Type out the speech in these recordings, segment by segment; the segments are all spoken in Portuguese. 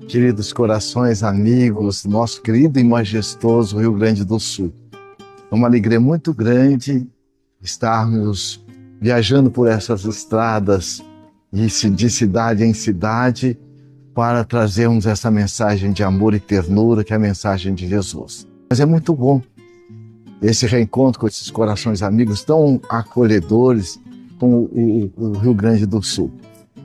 Queridos corações, amigos, nosso querido e majestoso Rio Grande do Sul. É uma alegria muito grande estarmos viajando por essas estradas de cidade em cidade para trazermos essa mensagem de amor e ternura, que é a mensagem de Jesus. Mas é muito bom esse reencontro com esses corações amigos tão acolhedores com o Rio Grande do Sul.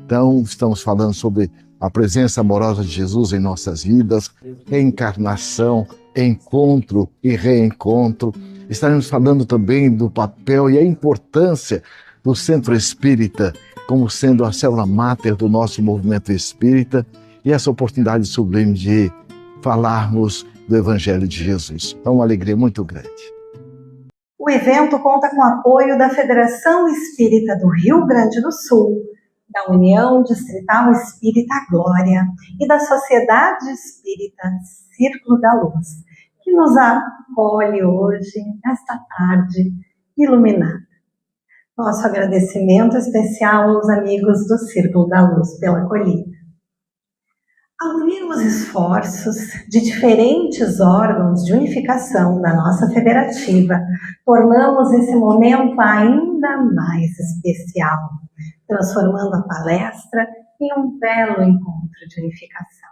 Então, estamos falando sobre a presença amorosa de Jesus em nossas vidas, reencarnação, encontro e reencontro. Estaremos falando também do papel e a importância do Centro Espírita como sendo a célula máter do nosso movimento espírita e essa oportunidade sublime de falarmos do Evangelho de Jesus. É uma alegria muito grande. O evento conta com o apoio da Federação Espírita do Rio Grande do Sul, da União Distrital Espírita Glória e da Sociedade Espírita Círculo da Luz, que nos acolhe hoje, nesta tarde iluminada. Nosso agradecimento especial aos amigos do Círculo da Luz pela acolhida. Ao unirmos esforços de diferentes órgãos de unificação da nossa federativa, tornamos esse momento ainda mais especial, transformando a palestra em um belo encontro de unificação.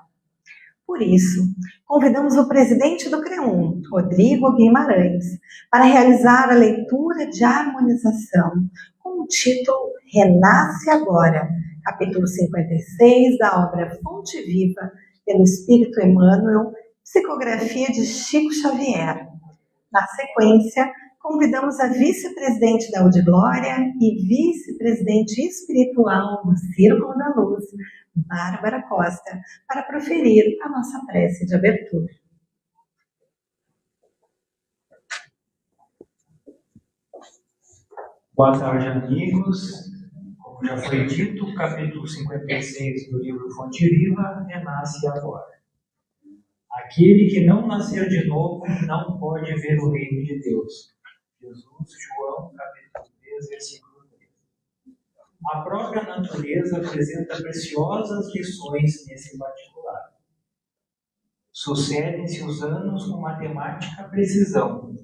Por isso, convidamos o presidente do CREUM, Rodrigo Guimarães, para realizar a leitura de harmonização com o título Renasce Agora, capítulo 56 da obra Fonte Viva, pelo Espírito Emmanuel, psicografia de Chico Xavier. Na sequência, convidamos a vice-presidente da Audiglória e vice-presidente espiritual do Círculo da Luz, Bárbara Costa, para proferir a nossa prece de abertura. Boa tarde, amigos. Como já foi dito, o capítulo 56 do livro Fonte Viva renasce agora. Aquele que não nascer de novo não pode ver o reino de Deus. Jesus, João, capítulo 3, versículo 3. A própria natureza apresenta preciosas lições nesse particular. Sucedem-se os anos com matemática precisão,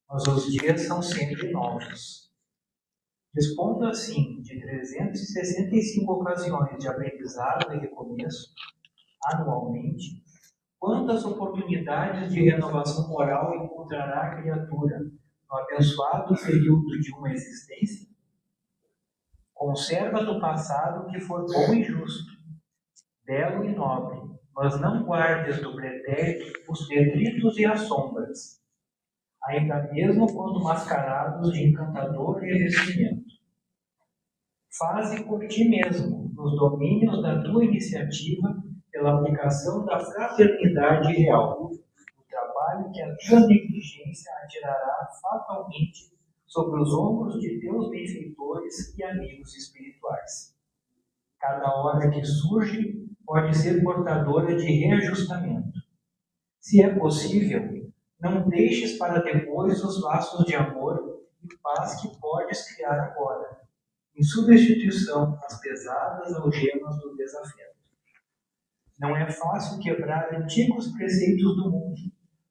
mas os dias são sempre novos. Dispondo assim de 365 ocasiões de aprendizado e recomeço, anualmente, quantas oportunidades de renovação moral encontrará a criatura no abençoado período de uma existência? Conserva do passado o que for bom e justo, belo e nobre, mas não guardes do pretérito os detritos e as sombras, ainda mesmo quando mascarados de encantador revestimento. Faze por ti mesmo, nos domínios da tua iniciativa, pela aplicação da fraternidade real, o trabalho que a tua negligência atirará fatalmente sobre os ombros de teus benfeitores e amigos espirituais. Cada hora que surge pode ser portadora de reajustamento. Se é possível, não deixes para depois os laços de amor e paz que podes criar agora, em substituição às pesadas algemas do desafeto. Não é fácil quebrar antigos preceitos do mundo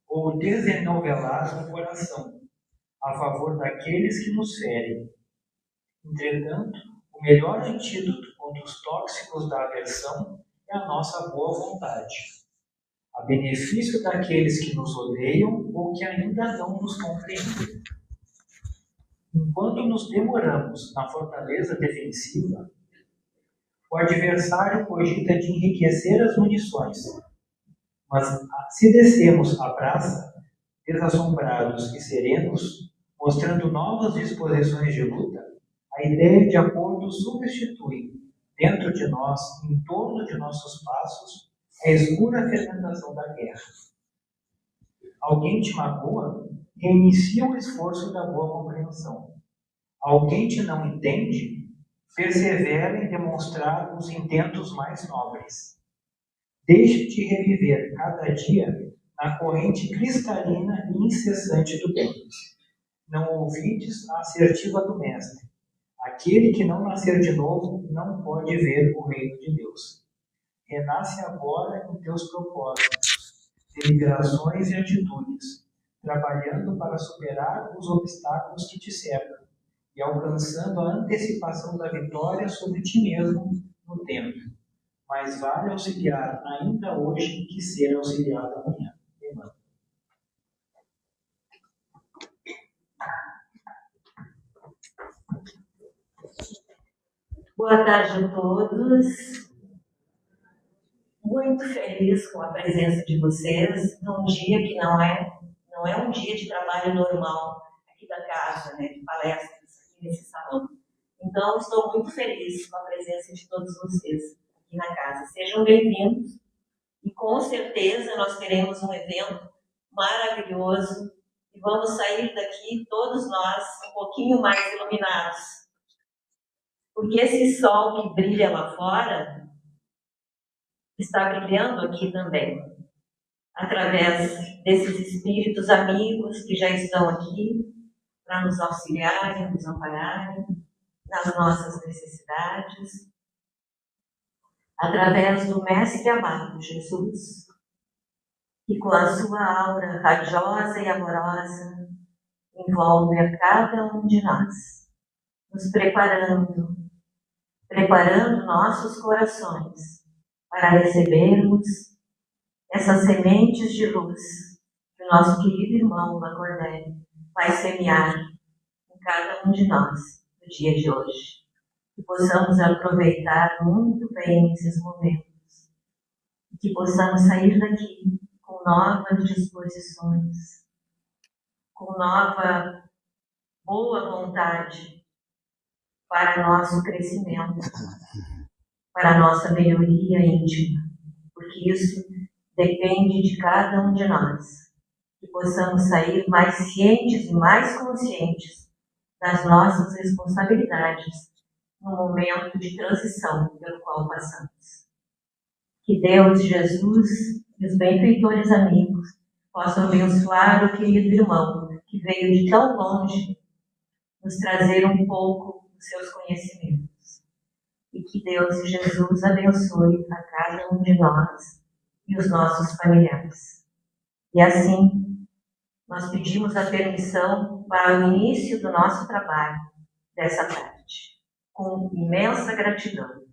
ou desenovelar o coração a favor daqueles que nos ferem. Entretanto, o melhor antídoto contra os tóxicos da aversão é a nossa boa vontade, a benefício daqueles que nos odeiam ou que ainda não nos compreendem. Enquanto nos demoramos na fortaleza defensiva, o adversário cogita de enriquecer as munições, mas se descemos a praça, desassombrados e serenos, mostrando novas disposições de luta, a ideia de acordo substitui, dentro de nós, em torno de nossos passos, a escura fermentação da guerra. Alguém te magoa? Reinicia o esforço da boa compreensão. Alguém te não entende? Persevera em demonstrar os intentos mais nobres. Deixe-te reviver cada dia na corrente cristalina e incessante do bem. Não ouvides a assertiva do Mestre. Aquele que não nascer de novo não pode ver o reino de Deus. renasce agora em teus propósitos, deliberações e atitudes, trabalhando para superar os obstáculos que te cercam e alcançando a antecipação da vitória sobre ti mesmo no tempo. Mas vale auxiliar ainda hoje que ser auxiliado amanhã. Emmanuel. Boa tarde a todos. Muito feliz com a presença de vocês num dia que não é um dia de trabalho normal aqui da casa, né, de palestras aqui nesse salão. Então, estou muito feliz com a presença de todos vocês aqui na casa. Sejam bem-vindos e com certeza nós teremos um evento maravilhoso e vamos sair daqui todos nós um pouquinho mais iluminados. Porque esse sol que brilha lá fora está brilhando aqui também, através desses espíritos amigos que já estão aqui para nos auxiliarem, nos ampararem nas nossas necessidades, através do Mestre amado Jesus, que com a sua aura radiosa e amorosa envolve a cada um de nós, nos preparando nossos corações para recebermos essas sementes de luz que o nosso querido irmão Lacordaire vai semear em cada um de nós no dia de hoje. Que possamos aproveitar muito bem esses momentos. Que possamos sair daqui com novas disposições, com nova boa vontade para nosso crescimento, para nossa melhoria íntima, porque isso depende de cada um de nós. Que possamos sair mais cientes e mais conscientes das nossas responsabilidades no momento de transição pelo qual passamos. Que Deus, Jesus e os benfeitores amigos possam abençoar o querido irmão que veio de tão longe nos trazer um pouco dos seus conhecimentos. E que Deus e Jesus abençoe a cada um de nós e os nossos familiares. E assim, nós pedimos a permissão para o início do nosso trabalho dessa tarde, com imensa gratidão.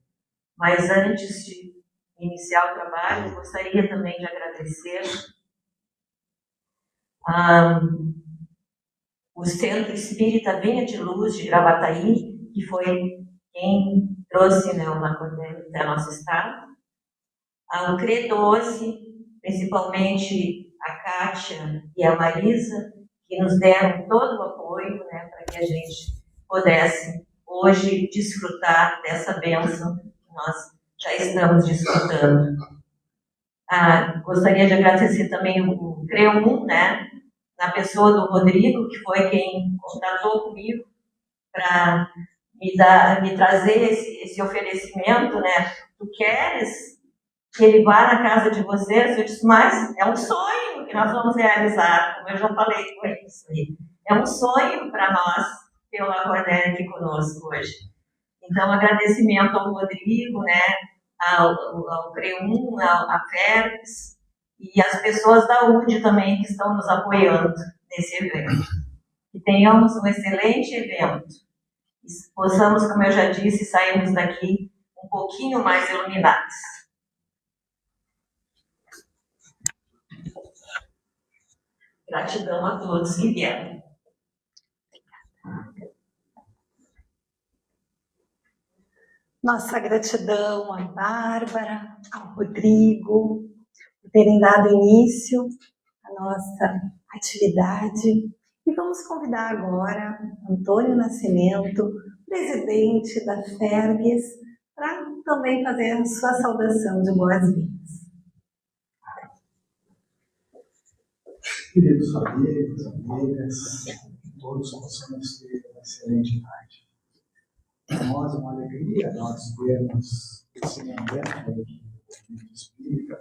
Mas antes de iniciar o trabalho, eu gostaria também de agradecer o Centro Espírita Vinha de Luz de Gravataí, que foi quem trouxe o Lacordaire para nosso estado, o CRE12, principalmente a Kátia e a Marisa, que nos deram todo o apoio para que a gente pudesse hoje desfrutar dessa bênção que nós já estamos desfrutando. Gostaria de agradecer também o CRE1, na pessoa do Rodrigo, que foi quem contatou comigo para me trazer esse oferecimento, Tu queres que ele vá na casa de vocês? Eu disse, mas é um sonho que nós vamos realizar, como eu já falei com eles. É um sonho para nós ter o Lacordaire aqui conosco hoje. Então, agradecimento ao Rodrigo, ao CRE1, à FERPS e às pessoas da UD também que estão nos apoiando nesse evento. Que tenhamos um excelente evento. E possamos, como eu já disse, sairmos daqui um pouquinho mais iluminados. Gratidão a todos que vieram. Nossa gratidão à Bárbara, ao Rodrigo, por terem dado início à nossa atividade. E vamos convidar agora Antônio Nascimento, presidente da FERGS, para também fazer a sua saudação de boas-vindas. Queridos amigos, amigas, todos possamos ter uma excelente tarde. Para nós é uma alegria nós vermos esse momento do movimento espírita,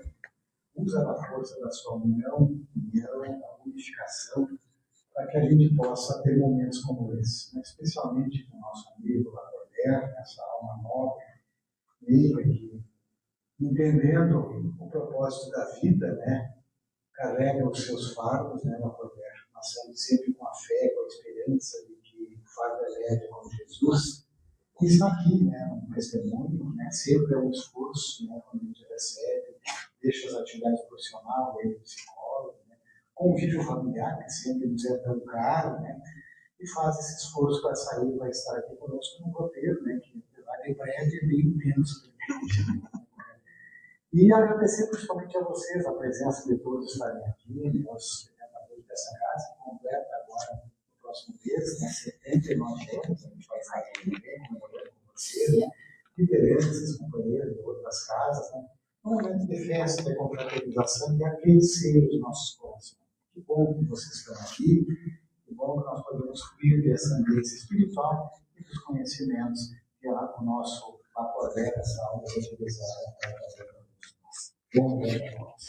usa a força da sua união, da unificação, para que a gente possa ter momentos como esse, especialmente com o nosso amigo Lacordaire, essa alma nobre, negra, que entendendo o propósito da vida, né? Carrega os seus fardos, né, nascendo sempre com a fé, com a esperança de que o fardo é leve com Jesus. E está aqui, né, um testemunho, né, sempre é um esforço, né, quando a gente recebe, deixa as atividades profissionais, ele psicólogo, né, convívio familiar, que sempre nos é tão caro, né, e faz esse esforço para sair, para estar aqui conosco no roteiro, né, que em breve é bem intenso. E agradecer principalmente a vocês, a presença de todos estarem aqui, né, os frequentadores dessa casa, que completa agora, no próximo mês, né, 79 anos, a gente vai estar aqui também, comemorando com vocês, né, lideranças, companheiros de outras casas, né, um momento de festa, de confraternização e aquecer os nossos corações. Que bom que vocês estão aqui, que bom que nós podemos fluir dessa ambiência espiritual e dos conhecimentos que é lá com o nosso Acordé, essa aula que a gente deseja para fazer para nós. Bom dia a todos.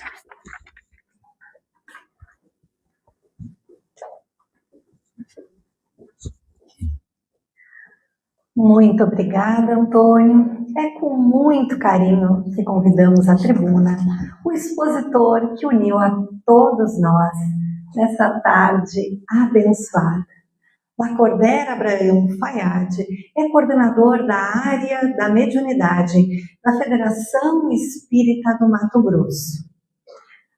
Muito obrigada, Antônio. É com muito carinho que convidamos à tribuna o expositor que uniu a todos nós nessa tarde abençoada. Lacordaire Abraão Fayad é coordenador da área da mediunidade da Federação Espírita do Mato Grosso.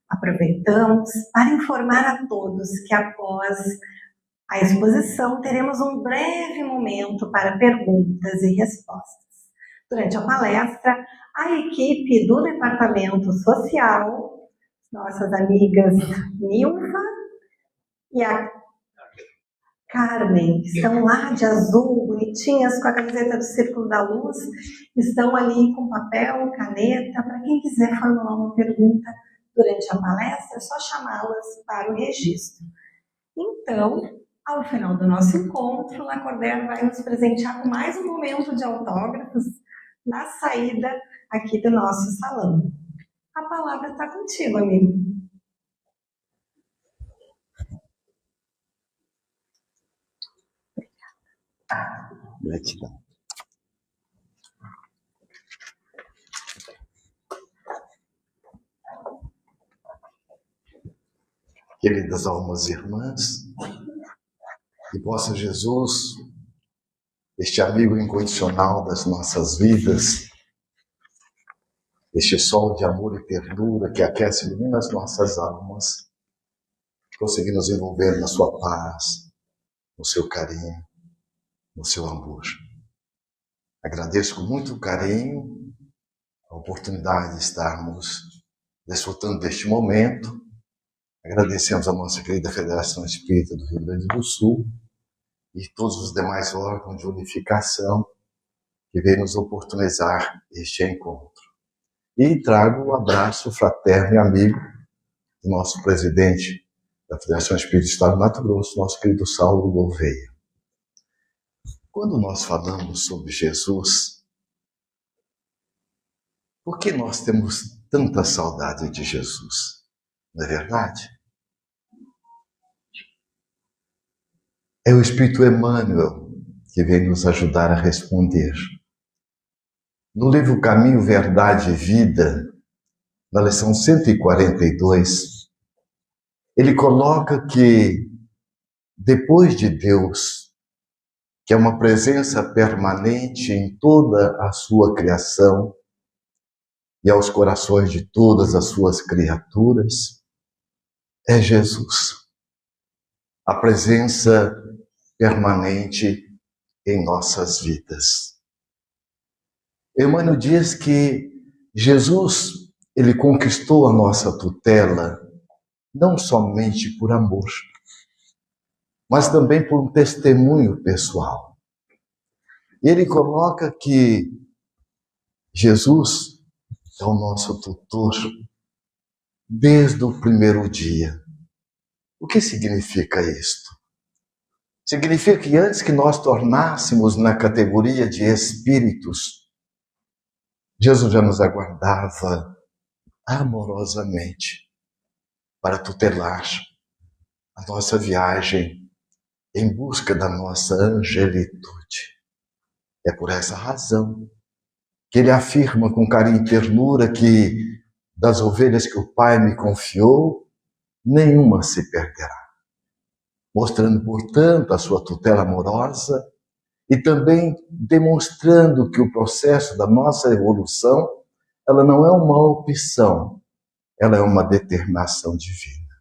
Aproveitamos para informar a todos que após a exposição teremos um breve momento para perguntas e respostas. Durante a palestra, a equipe do Departamento Social, nossas amigas Nilva e a Carmen, que estão lá de azul, bonitinhas, com a camiseta do Círculo da Luz, estão ali com papel, caneta, para quem quiser formular uma pergunta durante a palestra, é só chamá-las para o registro. Então, ao final do nosso encontro, o Lacordaire vai nos presentear com mais um momento de autógrafos na saída aqui do nosso salão. A palavra está contigo, amigo. Gratidão. Queridas almas irmãs, que possa Jesus, este amigo incondicional das nossas vidas, este sol de amor e ternura que aquece e ilumina as nossas almas, conseguir nos envolver na sua paz, no seu carinho, no seu amor. Agradeço com muito carinho a oportunidade de estarmos desfrutando deste momento. Agradecemos a nossa querida Federação Espírita do Rio Grande do Sul e todos os demais órgãos de unificação que vêm nos oportunizar este encontro. E trago um abraço fraterno e amigo do nosso presidente da Federação Espírita do Estado do Mato Grosso, nosso querido Saulo Gouveia. Quando nós falamos sobre Jesus, por que nós temos tanta saudade de Jesus? Não é verdade? É o Espírito Emmanuel que vem nos ajudar a responder. No livro Caminho, Verdade e Vida, na lição 142, ele coloca que depois de Deus, que é uma presença permanente em toda a sua criação e aos corações de todas as suas criaturas, é Jesus. A presença permanente em nossas vidas. Emmanuel diz que Jesus, ele conquistou a nossa tutela não somente por amor, mas também por um testemunho pessoal. Ele coloca que Jesus é o nosso tutor desde o primeiro dia. O que significa isto? Significa que antes que nós tornássemos na categoria de espíritos, Jesus já nos aguardava amorosamente para tutelar a nossa viagem em busca da nossa angelitude. É por essa razão que ele afirma com carinho e ternura que das ovelhas que o Pai me confiou, nenhuma se perderá. Mostrando, portanto, a sua tutela amorosa e também demonstrando que o processo da nossa evolução, ela não é uma opção, ela é uma determinação divina.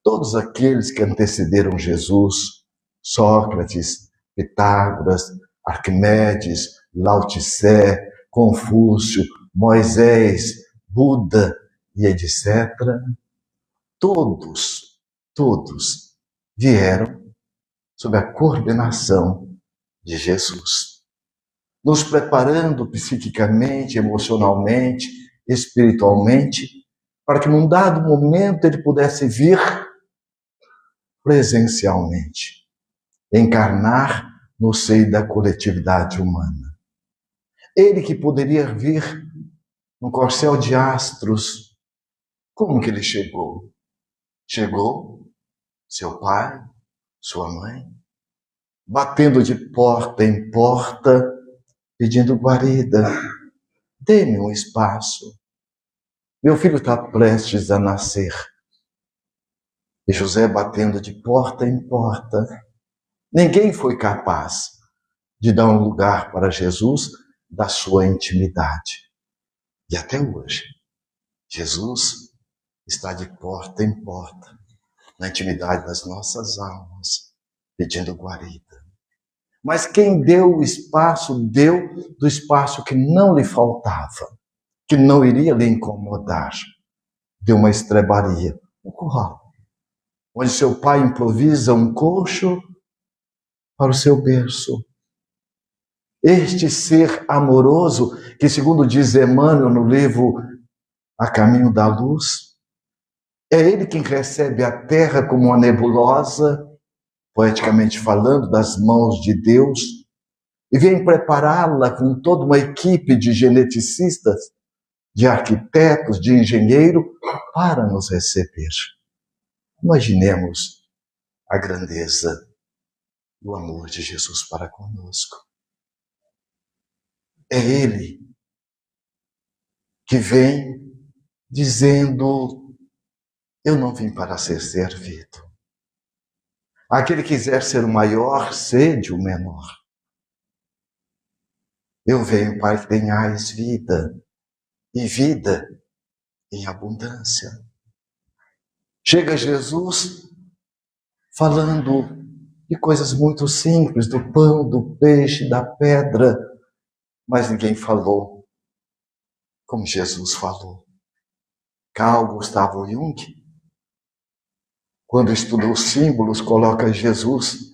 Todos aqueles que antecederam Jesus, Sócrates, Pitágoras, Arquimedes, Lao Tse, Confúcio, Moisés, Buda e etc., todos vieram sob a coordenação de Jesus, nos preparando psiquicamente, emocionalmente, espiritualmente, para que num dado momento ele pudesse vir presencialmente, encarnar no seio da coletividade humana. Ele que poderia vir no corcel de astros, como que ele chegou? Chegou seu pai, sua mãe, batendo de porta em porta, pedindo guarida, dê-me um espaço. Meu filho está prestes a nascer. E José batendo de porta em porta. Ninguém foi capaz de dar um lugar para Jesus da sua intimidade. E até hoje, Jesus está de porta em porta, na intimidade das nossas almas, pedindo guarida. Mas quem deu o espaço, deu do espaço que não lhe faltava, que não iria lhe incomodar. Deu uma estrebaria, um curral, onde seu pai improvisa um coxo para o seu berço. Este ser amoroso, que segundo diz Emmanuel no livro A Caminho da Luz, é ele quem recebe a terra como uma nebulosa, poeticamente falando, das mãos de Deus, e vem prepará-la com toda uma equipe de geneticistas, de arquitetos, de engenheiros, para nos receber. Imaginemos a grandeza do amor de Jesus para conosco. É Ele que vem dizendo: eu não vim para ser servido. Aquele que quiser ser o maior, sede o menor. Eu venho para que tenhais vida, e vida em abundância. Chega Jesus falando de coisas muito simples, do pão, do peixe, da pedra, mas ninguém falou como Jesus falou. Carl Gustav Jung, quando estuda os símbolos, coloca Jesus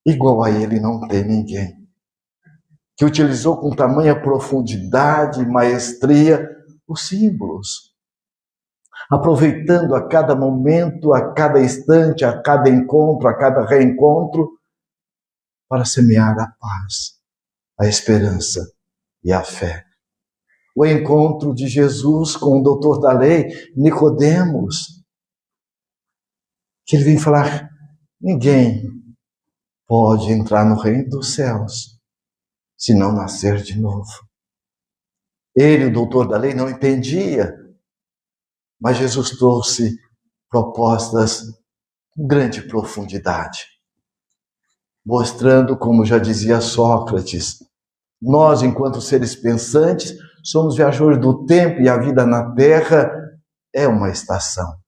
igual a ele não tem ninguém, que utilizou com tamanha profundidade e maestria os símbolos, aproveitando a cada momento, a cada instante, a cada encontro, a cada reencontro, para semear a paz, a esperança e a fé. O encontro de Jesus com o doutor da lei, Nicodemos, que ele vem falar: ninguém pode entrar no reino dos céus se não nascer de novo. Ele, o doutor da lei, não entendia, mas Jesus trouxe propostas com grande profundidade, mostrando, como já dizia Sócrates, nós, enquanto seres pensantes, somos viajores do tempo e a vida na Terra é uma estação.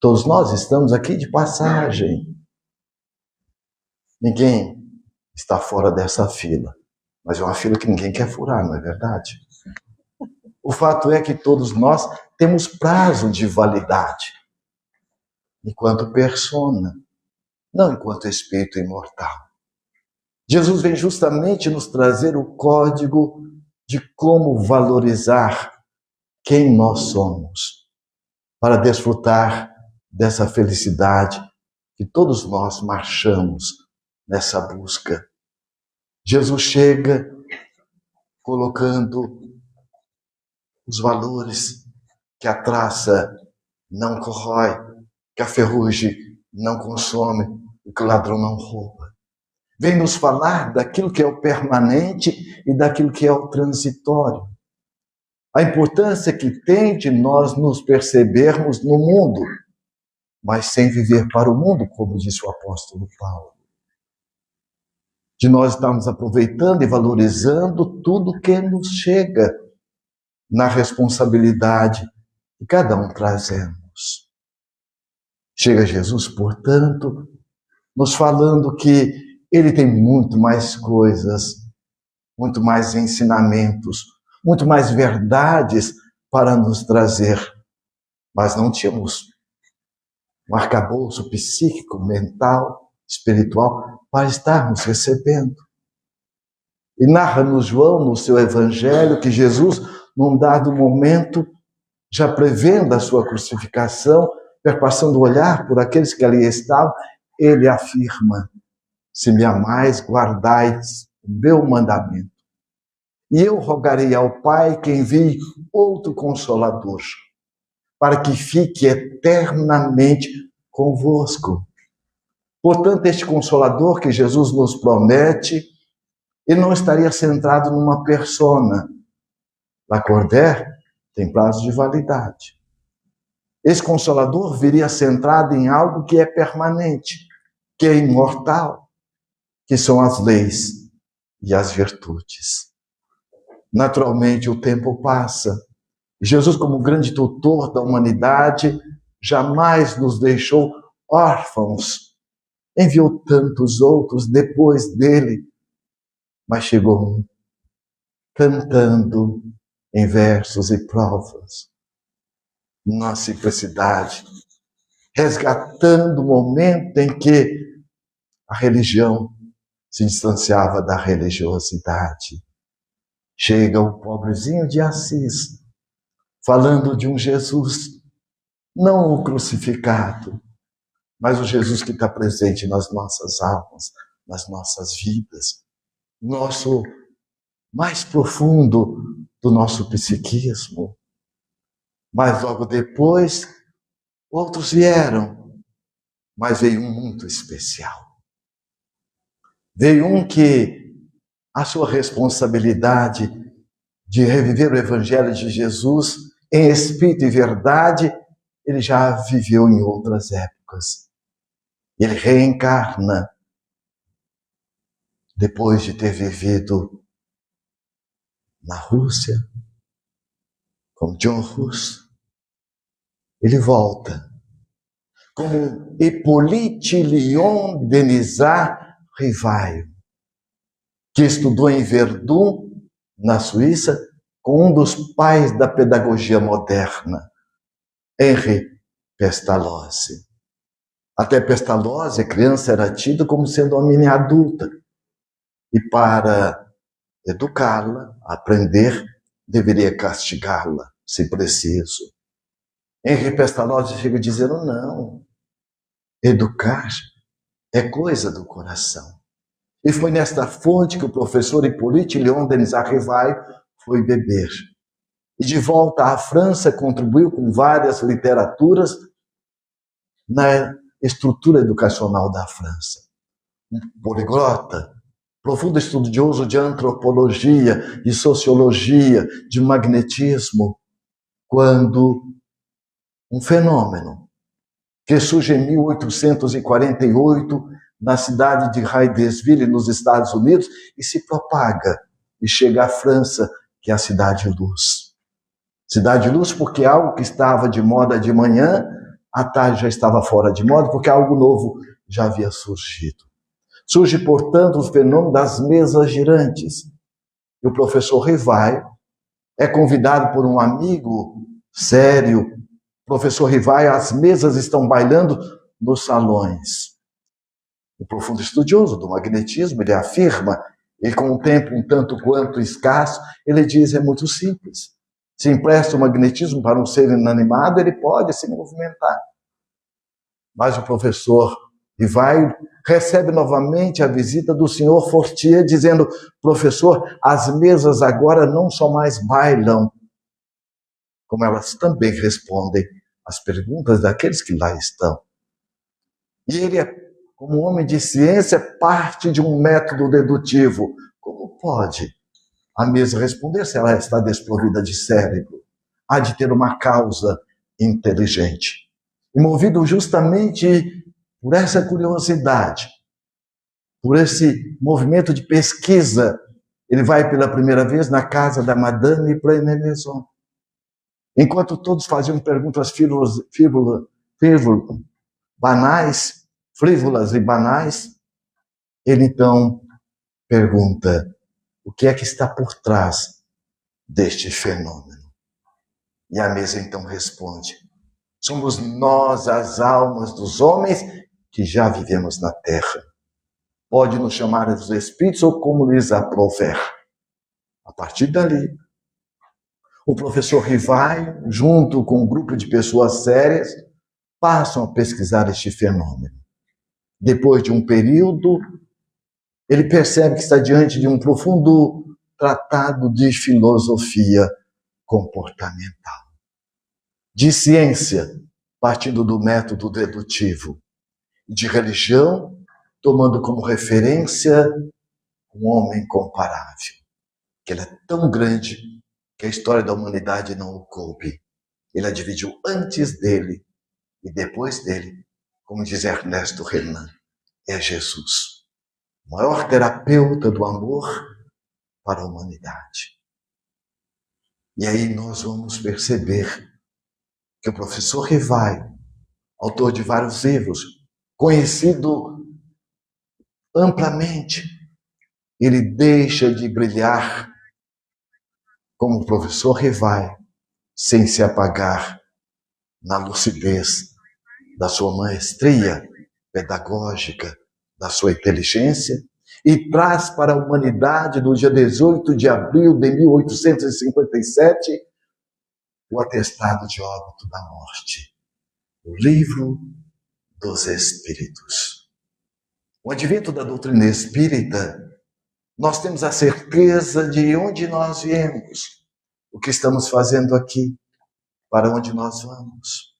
Todos nós estamos aqui de passagem. Ninguém está fora dessa fila, mas é uma fila que ninguém quer furar, não é verdade? O fato é que todos nós temos prazo de validade, enquanto persona, não enquanto espírito imortal. Jesus vem justamente nos trazer o código de como valorizar quem nós somos, para desfrutar dessa felicidade que todos nós marchamos nessa busca. Jesus chega colocando os valores que a traça não corrói, que a ferrugem não consome, e que o ladrão não rouba. vem nos falar daquilo que é o permanente e daquilo que é o transitório. A importância que tem de nós nos percebermos no mundo, mas sem viver para o mundo, como disse o apóstolo Paulo. De nós estarmos aproveitando e valorizando tudo que nos chega na responsabilidade que cada um trazemos. Chega Jesus, portanto, nos falando que ele tem muito mais coisas, muito mais ensinamentos, muito mais verdades para nos trazer. Mas não tínhamos um arcabouço psíquico, mental, espiritual, para estarmos recebendo. E narra-nos João, no seu evangelho, que Jesus, num dado momento, já prevendo a sua crucificação, perpassando o olhar por aqueles que ali estavam, ele afirma: se me amais, guardais o meu mandamento. E eu rogarei ao Pai que envie outro Consolador, para que fique eternamente convosco. Portanto, este Consolador que Jesus nos promete, ele não estaria centrado numa persona. Lacordaire tem prazo de validade. Esse Consolador viria centrado em algo que é permanente, que é imortal, que são as leis e as virtudes. Naturalmente, o tempo passa. Jesus, como grande tutor da humanidade, jamais nos deixou órfãos. Enviou tantos outros depois dele, mas chegou um cantando em versos e provas, na simplicidade, resgatando o momento em que a religião se distanciava da religiosidade. Chega o pobrezinho de Assis, falando de um Jesus, não o crucificado, mas o Jesus que está presente nas nossas almas, nas nossas vidas, nosso mais profundo do nosso psiquismo. Mas logo depois, outros vieram, mas veio um muito especial. Veio um que a sua responsabilidade de reviver o Evangelho de Jesus em espírito e verdade, ele já viveu em outras épocas. Ele reencarna depois de ter vivido na Rússia, como John Hus. Ele volta como Hippolyte Léon Denisard Rivail, que estudou em Verdun, na Suíça, com um dos pais da pedagogia moderna, Henri Pestalozzi. Até Pestalozzi, a criança era tida como sendo uma mini adulta. E para educá-la, aprender, deveria castigá-la, se preciso. Henri Pestalozzi chega dizendo: não, educar é coisa do coração. E foi nesta fonte que o professor Hippolyte Léon Denisard Rivail foi beber. E de volta à França contribuiu com várias literaturas na estrutura educacional da França. Um poliglota, profundo estudioso de antropologia, de sociologia, de magnetismo, quando um fenômeno que surge em 1848 na cidade de Hydesville, nos Estados Unidos, e se propaga e chega à França, que é a Cidade Luz. Cidade Luz porque algo que estava de moda de manhã, à tarde já estava fora de moda, porque algo novo já havia surgido. Surge, portanto, o fenômeno das mesas girantes. E o professor Rivail é convidado por um amigo sério. Professor Rivail, as mesas estão bailando nos salões. O profundo estudioso do magnetismo, ele afirma, e com um tempo um tanto quanto escasso, ele diz: é muito simples. Se empresta o magnetismo para um ser inanimado, ele pode se movimentar. Mas o professor Rivail recebe novamente a visita do senhor Fortier, dizendo: professor, as mesas agora não só mais bailam, como elas também respondem às perguntas daqueles que lá estão. E ele é como homem de ciência, parte de um método dedutivo. Como pode a mesa responder se ela está desprovida de cérebro? Há de ter uma causa inteligente. E movido justamente por essa curiosidade, por esse movimento de pesquisa, ele vai pela primeira vez na casa da Madame Prenemaison. Enquanto todos faziam perguntas frívolas e banais, ele então pergunta: o que é que está por trás deste fenômeno? E a mesa então responde: somos nós, as almas dos homens que já vivemos na Terra. Pode nos chamar dos espíritos ou como lhes aprouver. A partir dali, o professor Rivai, junto com um grupo de pessoas sérias, passam a pesquisar este fenômeno. Depois de um período, ele percebe que está diante de um profundo tratado de filosofia comportamental, de ciência, partindo do método dedutivo, de religião, tomando como referência um homem incomparável, que ele é tão grande que a história da humanidade não o coube. Ele a dividiu antes dele e depois dele, como diz Ernesto Renan, é Jesus, o maior terapeuta do amor para a humanidade. E aí nós vamos perceber que o professor Rivai, autor de vários livros, conhecido amplamente, ele deixa de brilhar como o professor Rivai, sem se apagar na lucidez da sua maestria pedagógica, da sua inteligência, e traz para a humanidade, no dia 18 de abril de 1857, o atestado de óbito da morte, o Livro dos Espíritos. O advento da doutrina espírita, nós temos a certeza de onde nós viemos, o que estamos fazendo aqui, para onde nós vamos.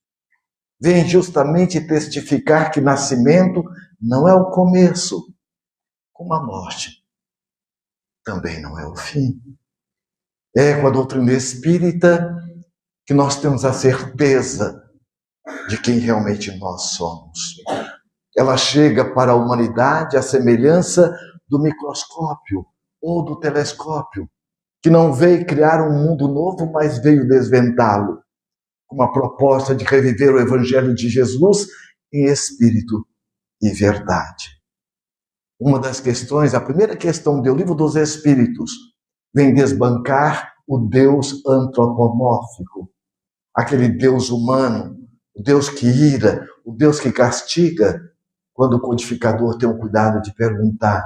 Vem justamente testificar que nascimento não é o começo, como a morte também não é o fim. É com a doutrina espírita que nós temos a certeza de quem realmente nós somos. Ela chega para a humanidade à semelhança do microscópio ou do telescópio, que não veio criar um mundo novo, mas veio desvendá-lo, com uma proposta de reviver o Evangelho de Jesus em espírito e verdade. Uma das questões, a primeira questão do Livro dos Espíritos, vem desbancar o Deus antropomórfico, aquele Deus humano, o Deus que ira, o Deus que castiga, quando o codificador tem o cuidado de perguntar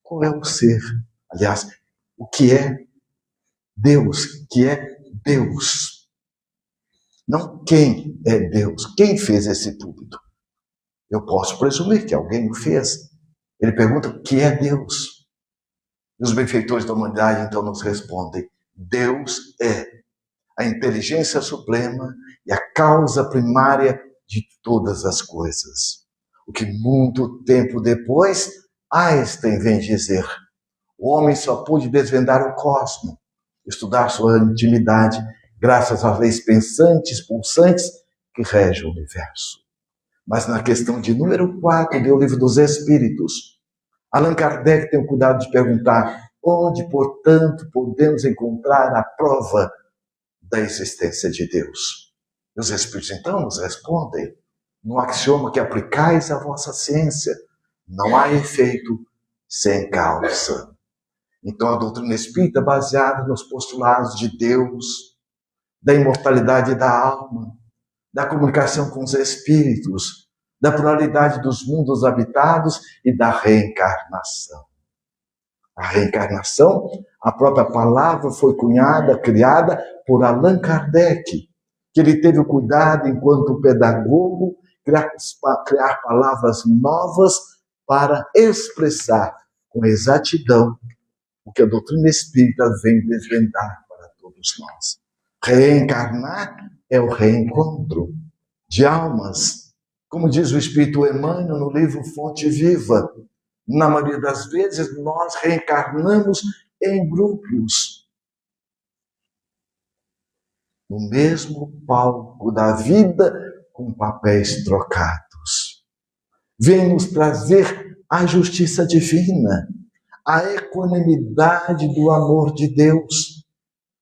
qual é o ser, aliás, o que é Deus, que é Deus. Não quem é Deus, quem fez esse tudo. Eu posso presumir que alguém o fez. Ele pergunta o que é Deus. E os benfeitores da humanidade então nos respondem: Deus é a inteligência suprema e a causa primária de todas as coisas. O que muito tempo depois Einstein vem dizer: o homem só pôde desvendar o cosmos, estudar sua intimidade, graças às leis pensantes, pulsantes que regem o universo. Mas na questão de número 4 do Livro dos Espíritos, Allan Kardec tem o cuidado de perguntar onde, portanto, podemos encontrar a prova da existência de Deus. E os Espíritos então nos respondem no axioma que aplicais à vossa ciência: não há efeito sem causa. Então a doutrina espírita, baseada nos postulados de Deus, da imortalidade da alma, da comunicação com os espíritos, da pluralidade dos mundos habitados e da reencarnação. A reencarnação, a própria palavra foi cunhada, criada por Allan Kardec, que ele teve o cuidado, enquanto pedagogo, criar palavras novas para expressar com exatidão o que a doutrina espírita vem desvendar para todos nós. Reencarnar é o reencontro de almas Como diz o Espírito Emmanuel no livro Fonte Viva, na maioria das vezes nós reencarnamos em grupos, no mesmo palco da vida, com papéis trocados. Vem nos trazer a justiça divina, a equanimidade do amor de Deus,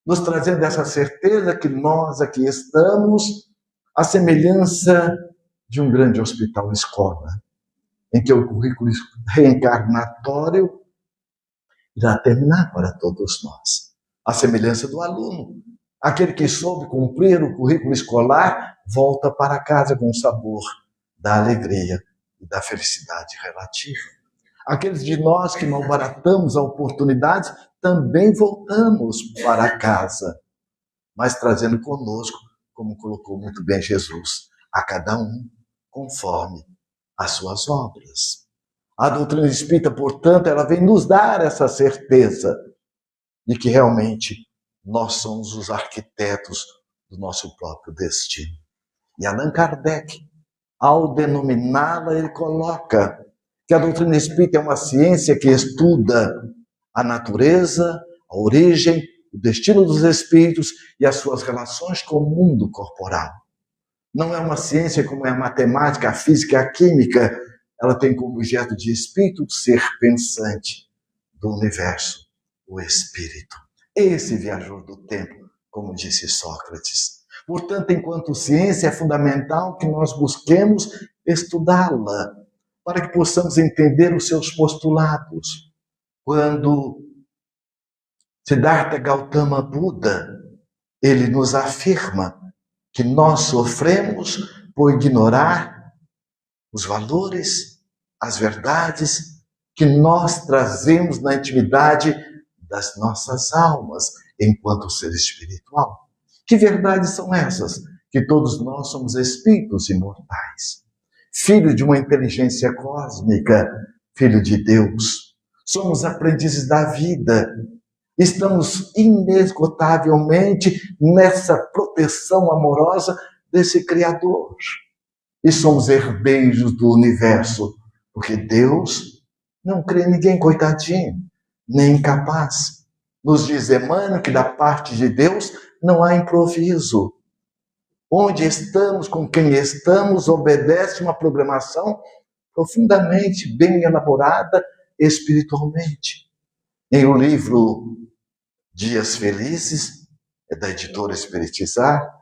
nos trazendo essa certeza que nós aqui estamos, à semelhança de um grande hospital-escola, em que o currículo reencarnatório irá terminar para todos nós. À semelhança do aluno, aquele que soube cumprir o currículo escolar volta para casa com o sabor da alegria e da felicidade relativa. Aqueles de nós que malbaratamos a oportunidade também voltamos para casa, mas trazendo conosco, como colocou muito bem Jesus, a cada um conforme as suas obras. A doutrina espírita, portanto, ela vem nos dar essa certeza de que realmente nós somos os arquitetos do nosso próprio destino. E Allan Kardec, ao denominá-la, ele coloca que a doutrina espírita é uma ciência que estuda a natureza, a origem, o destino dos espíritos e as suas relações com o mundo corporal. Não é uma ciência como é a matemática, a física, a química. Ela tem como objeto de espírito o ser pensante do universo, o espírito. Esse viajor do tempo, como disse Sócrates. Portanto, enquanto ciência, é fundamental que nós busquemos estudá-la, para que possamos entender os seus postulados. Quando Siddhartha Gautama Buda, ele nos afirma que nós sofremos por ignorar os valores, as verdades que nós trazemos na intimidade das nossas almas enquanto ser espiritual. Que verdades são essas? Que todos nós somos espíritos imortais, filho de uma inteligência cósmica, filho de Deus. Somos aprendizes da vida. Estamos inesgotavelmente nessa proteção amorosa desse Criador. E somos herdeiros do universo, porque Deus não crê em ninguém coitadinho, nem incapaz. Nos diz Emmanuel que da parte de Deus não há improviso. Onde estamos, com quem estamos, obedece uma programação profundamente bem elaborada espiritualmente. Em o livro Dias Felizes, é da editora Espiritizar,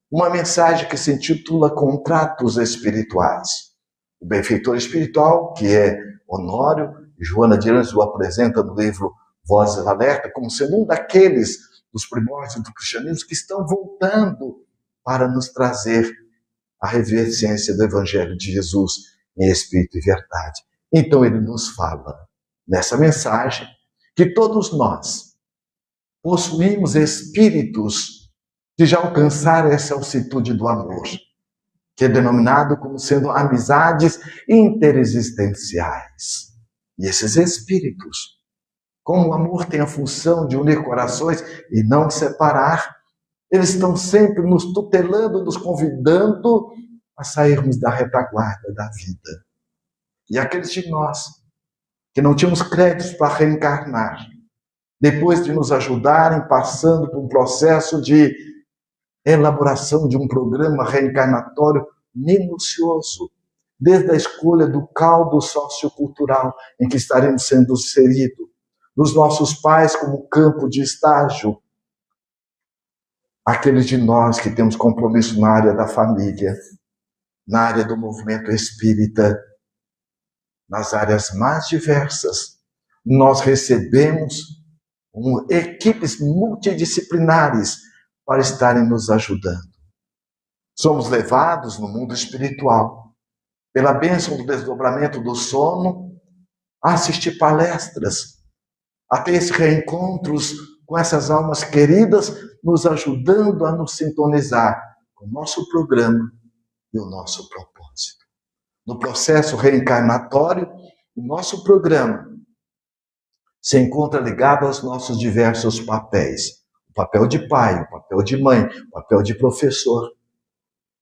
uma mensagem que se intitula Contratos Espirituais. O benfeitor espiritual, que é Honório, Joana de Anjos o apresenta no livro Vozes Alerta como sendo um daqueles dos primórdios do cristianismo que estão voltando para nos trazer a revivência do Evangelho de Jesus em espírito e verdade. Então ele nos fala nessa mensagem que todos nós possuímos espíritos que já alcançaram essa altitude do amor, que é denominado como sendo amizades interexistenciais. E esses espíritos, como o amor tem a função de unir corações e não separar, eles estão sempre nos tutelando, nos convidando a sairmos da retaguarda da vida. E aqueles de nós que não tínhamos créditos para reencarnar, depois de nos ajudarem, passando por um processo de elaboração de um programa reencarnatório minucioso, desde a escolha do caldo sociocultural em que estaremos sendo inseridos, dos nossos pais como campo de estágio, aqueles de nós que temos compromisso na área da família, na área do movimento espírita, nas áreas mais diversas, nós recebemos equipes multidisciplinares para estarem nos ajudando. Somos levados no mundo espiritual, pela bênção do desdobramento do sono, a assistir palestras, a ter esses reencontros com essas almas queridas, nos ajudando a nos sintonizar com o nosso programa e o nosso propósito. No processo reencarnatório, o nosso programa se encontra ligado aos nossos diversos papéis. O papel de pai, o papel de mãe, o papel de professor.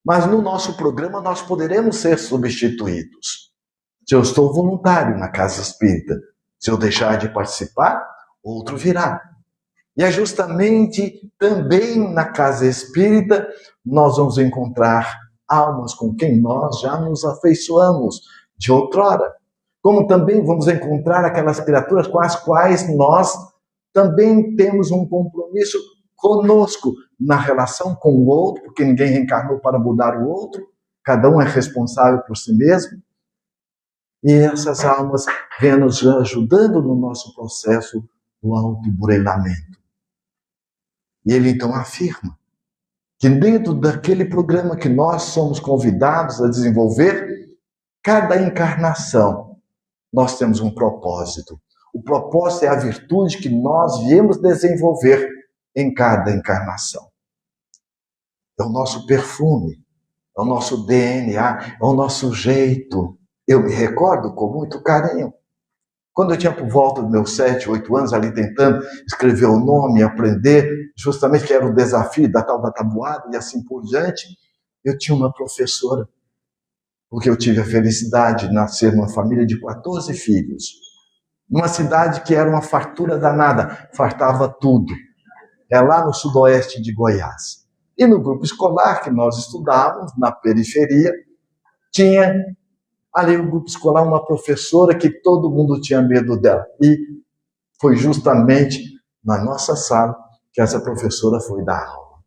Mas no nosso programa nós poderemos ser substituídos. Se eu estou voluntário na casa espírita, se eu deixar de participar, outro virá. E é justamente também na casa espírita nós vamos encontrar almas com quem nós já nos afeiçoamos de outrora. Como também vamos encontrar aquelas criaturas com as quais nós também temos um compromisso conosco na relação com o outro, porque ninguém reencarnou para mudar o outro, cada um é responsável por si mesmo. E essas almas vêm nos ajudando no nosso processo do autoburelamento. E ele então afirma que dentro daquele programa que nós somos convidados a desenvolver, cada encarnação, nós temos um propósito. O propósito é a virtude que nós viemos desenvolver em cada encarnação. É o nosso perfume, é o nosso DNA, é o nosso jeito. Eu me recordo com muito carinho. Quando eu tinha por volta dos meus 7, 8 anos, ali tentando escrever o nome, aprender, justamente que era o desafio da tal da tabuada e assim por diante, eu tinha uma professora, porque eu tive a felicidade de nascer numa família de 14 filhos, numa cidade que era uma fartura danada, fartava tudo. É lá no sudoeste de Goiás. E no grupo escolar que nós estudávamos, na periferia, tinha ali no grupo escolar uma professora que todo mundo tinha medo dela. E foi justamente na nossa sala que essa professora foi dar aula.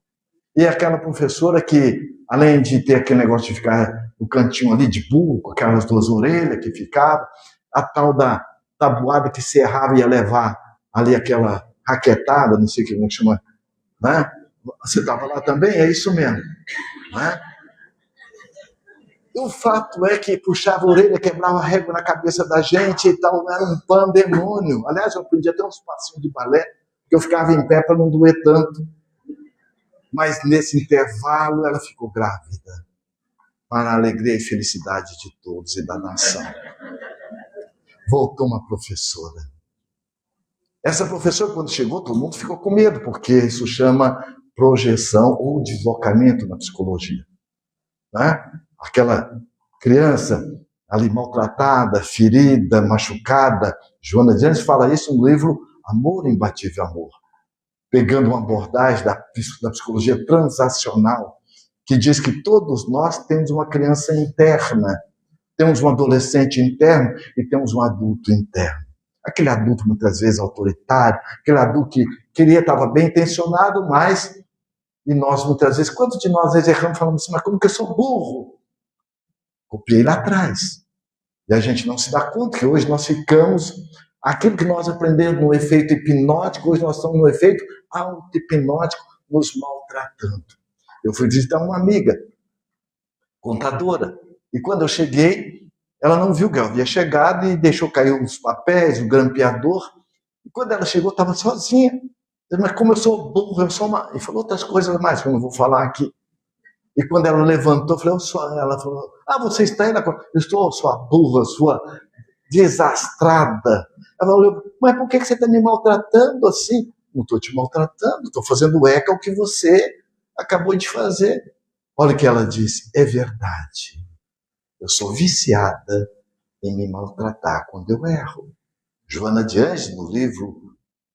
E aquela professora que, além de ter aquele negócio de ficar no cantinho ali de burro, com aquelas 2 orelhas que ficava, a tal da tabuada que se errava e ia levar ali aquela raquetada, não sei como chama, né? Você estava lá também? É isso mesmo, né? E o fato é que puxava a orelha, quebrava a régua na cabeça da gente e tal, era um pandemônio. Aliás, eu aprendi até uns passinhos de balé, que eu ficava em pé para não doer tanto. Mas nesse intervalo ela ficou grávida, para a alegria e felicidade de todos e da nação. Voltou uma professora. Essa professora, quando chegou, todo mundo ficou com medo, porque isso chama projeção ou deslocamento na psicologia, né? Aquela criança ali maltratada, ferida, machucada. Joana de Anjos fala isso no livro Amor, Imbatível Amor, pegando uma abordagem da psicologia transacional, que diz que todos nós temos uma criança interna, temos um adolescente interno e temos um adulto interno. Aquele adulto muitas vezes autoritário, aquele adulto que estava bem intencionado, mas, e nós muitas vezes, quantos de nós erramos, falamos assim, mas como que eu sou burro? Copiei lá atrás. E a gente não se dá conta que hoje nós ficamos, aquilo que nós aprendemos no efeito hipnótico, hoje nós estamos no efeito auto-hipnótico, nos maltratando. Eu fui visitar uma amiga, contadora, e quando eu cheguei, ela não viu que eu havia chegado e deixou cair os papéis, o grampeador, e quando ela chegou, estava sozinha. Eu disse, mas como eu sou burro, eu sou uma... E falou outras coisas mais, que eu não vou falar aqui. E quando ela levantou, eu falei, ela falou, você está aí? Eu estou, sua burra, sua desastrada. Ela falou, mas por que você está me maltratando assim? Não estou te maltratando, estou fazendo eco ao que você acabou de fazer. Olha o que ela disse, é verdade. Eu sou viciada em me maltratar quando eu erro. Joana de Anjos, no livro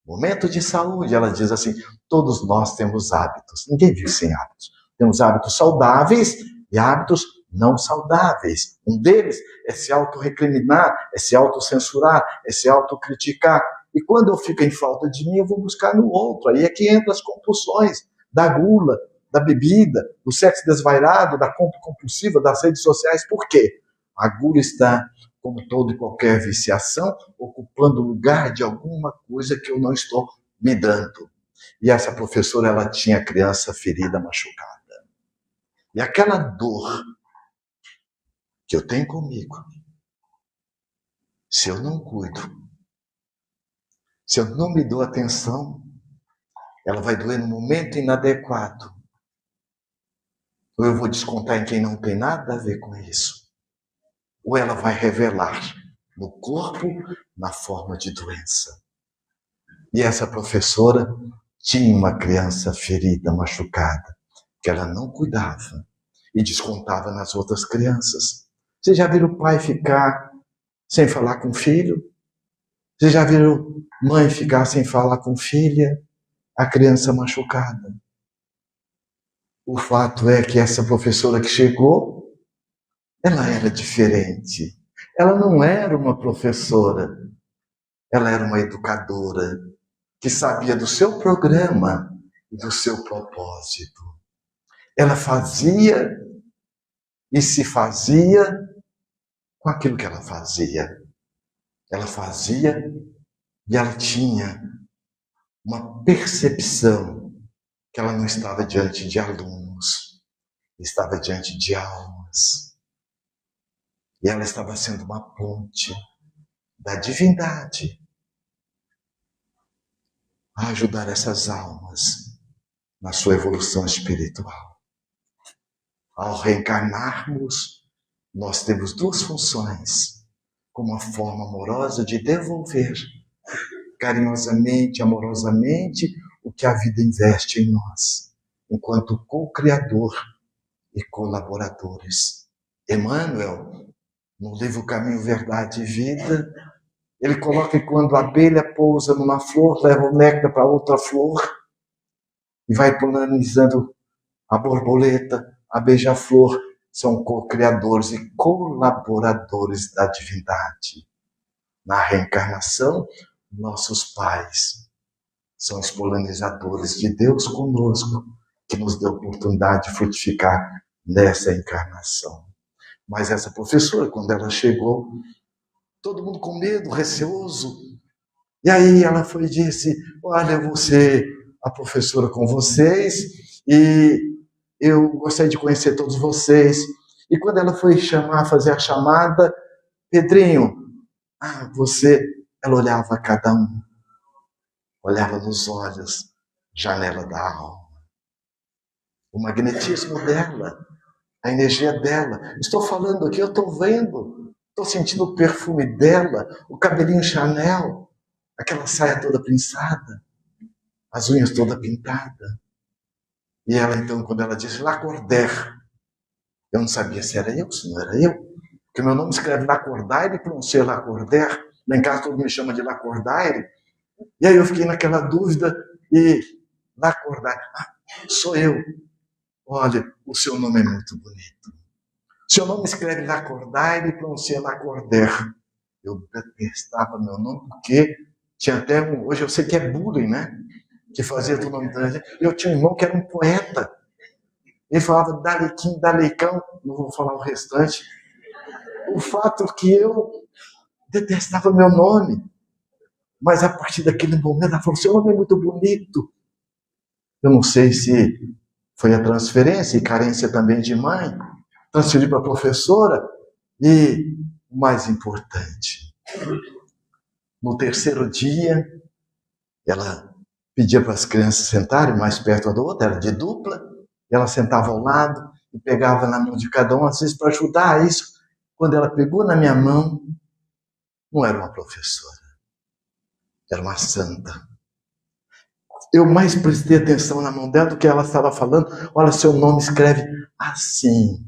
Momento de Saúde, ela diz assim, todos nós temos hábitos, ninguém vive sem hábitos. Temos hábitos saudáveis e hábitos não saudáveis. Um deles é se autorrecriminar, é se autocensurar, é se autocriticar. E quando eu fico em falta de mim, eu vou buscar no outro. Aí é que entra as compulsões da gula, da bebida, do sexo desvairado, da compra compulsiva, das redes sociais. Por quê? A gula está, como toda e qualquer viciação, ocupando o lugar de alguma coisa que eu não estou me dando. E essa professora, ela tinha a criança ferida, machucada. E aquela dor que eu tenho comigo, se eu não cuido, se eu não me dou atenção, ela vai doer no momento inadequado. Ou eu vou descontar em quem não tem nada a ver com isso. Ou ela vai revelar no corpo, na forma de doença. E essa professora tinha uma criança ferida, machucada, que ela não cuidava. e descontava nas outras crianças. Vocês já viram o pai ficar sem falar com o filho? Vocês já viram mãe ficar sem falar com filha? A criança machucada. O fato é que essa professora que chegou, ela era diferente. Ela não era uma professora, ela era uma educadora que sabia do seu programa e do seu propósito. Ela fazia e se fazia com aquilo que ela fazia. Ela fazia e ela tinha uma percepção que ela não estava diante de alunos, estava diante de almas. E ela estava sendo uma ponte da divindade a ajudar essas almas na sua evolução espiritual. Ao reencarnarmos, nós temos duas funções, como uma forma amorosa de devolver carinhosamente, amorosamente, o que a vida investe em nós, enquanto co-criador e colaboradores. Emmanuel, no livro Caminho, Verdade e Vida, ele coloca que quando a abelha pousa numa flor, leva o néctar para outra flor e vai polinizando a borboleta, a beija-flor, são co-criadores e colaboradores da divindade. Na reencarnação, nossos pais são os polinizadores de Deus conosco, que nos deu a oportunidade de frutificar nessa encarnação. Mas essa professora, quando ela chegou, todo mundo com medo, receoso. E aí ela foi e disse, olha, eu vou ser a professora com vocês e eu gostaria de conhecer todos vocês. E quando ela foi fazer a chamada, Pedrinho, você, ela olhava a cada um, olhava nos olhos, janela da alma. O magnetismo dela, a energia dela. Estou falando aqui, eu estou vendo, estou sentindo o perfume dela, o cabelinho Chanel, aquela saia toda prensada, as unhas toda pintada. E ela então, quando ela disse Lacordaire, eu não sabia se era eu, se não era eu, porque meu nome escreve Lacordaire e pronuncia Lacordaire, lá em casa todo mundo me chama de Lacordaire, e aí eu fiquei naquela dúvida, e Lacordaire, sou eu. Olha, o seu nome é muito bonito. O seu nome escreve Lacordaire e pronuncia Lacordaire. Eu detestava meu nome porque tinha até hoje eu sei que é bullying, né? Que fazia do nome da gente. Eu tinha um irmão que era um poeta. Ele falava Dalequim, Dalecão, não vou falar o restante. O fato é que eu detestava meu nome. Mas a partir daquele momento ela falou, seu nome é muito bonito. Eu não sei se foi a transferência e carência também de mãe. Transferi para a professora e o mais importante, no terceiro dia, ela pedia para as crianças sentarem mais perto uma da outra, era de dupla, ela sentava ao lado e pegava na mão de cada um, às vezes para ajudar isso. Quando ela pegou na minha mão, não era uma professora, era uma santa. Eu mais prestei atenção na mão dela do que ela estava falando. Olha, seu nome escreve assim.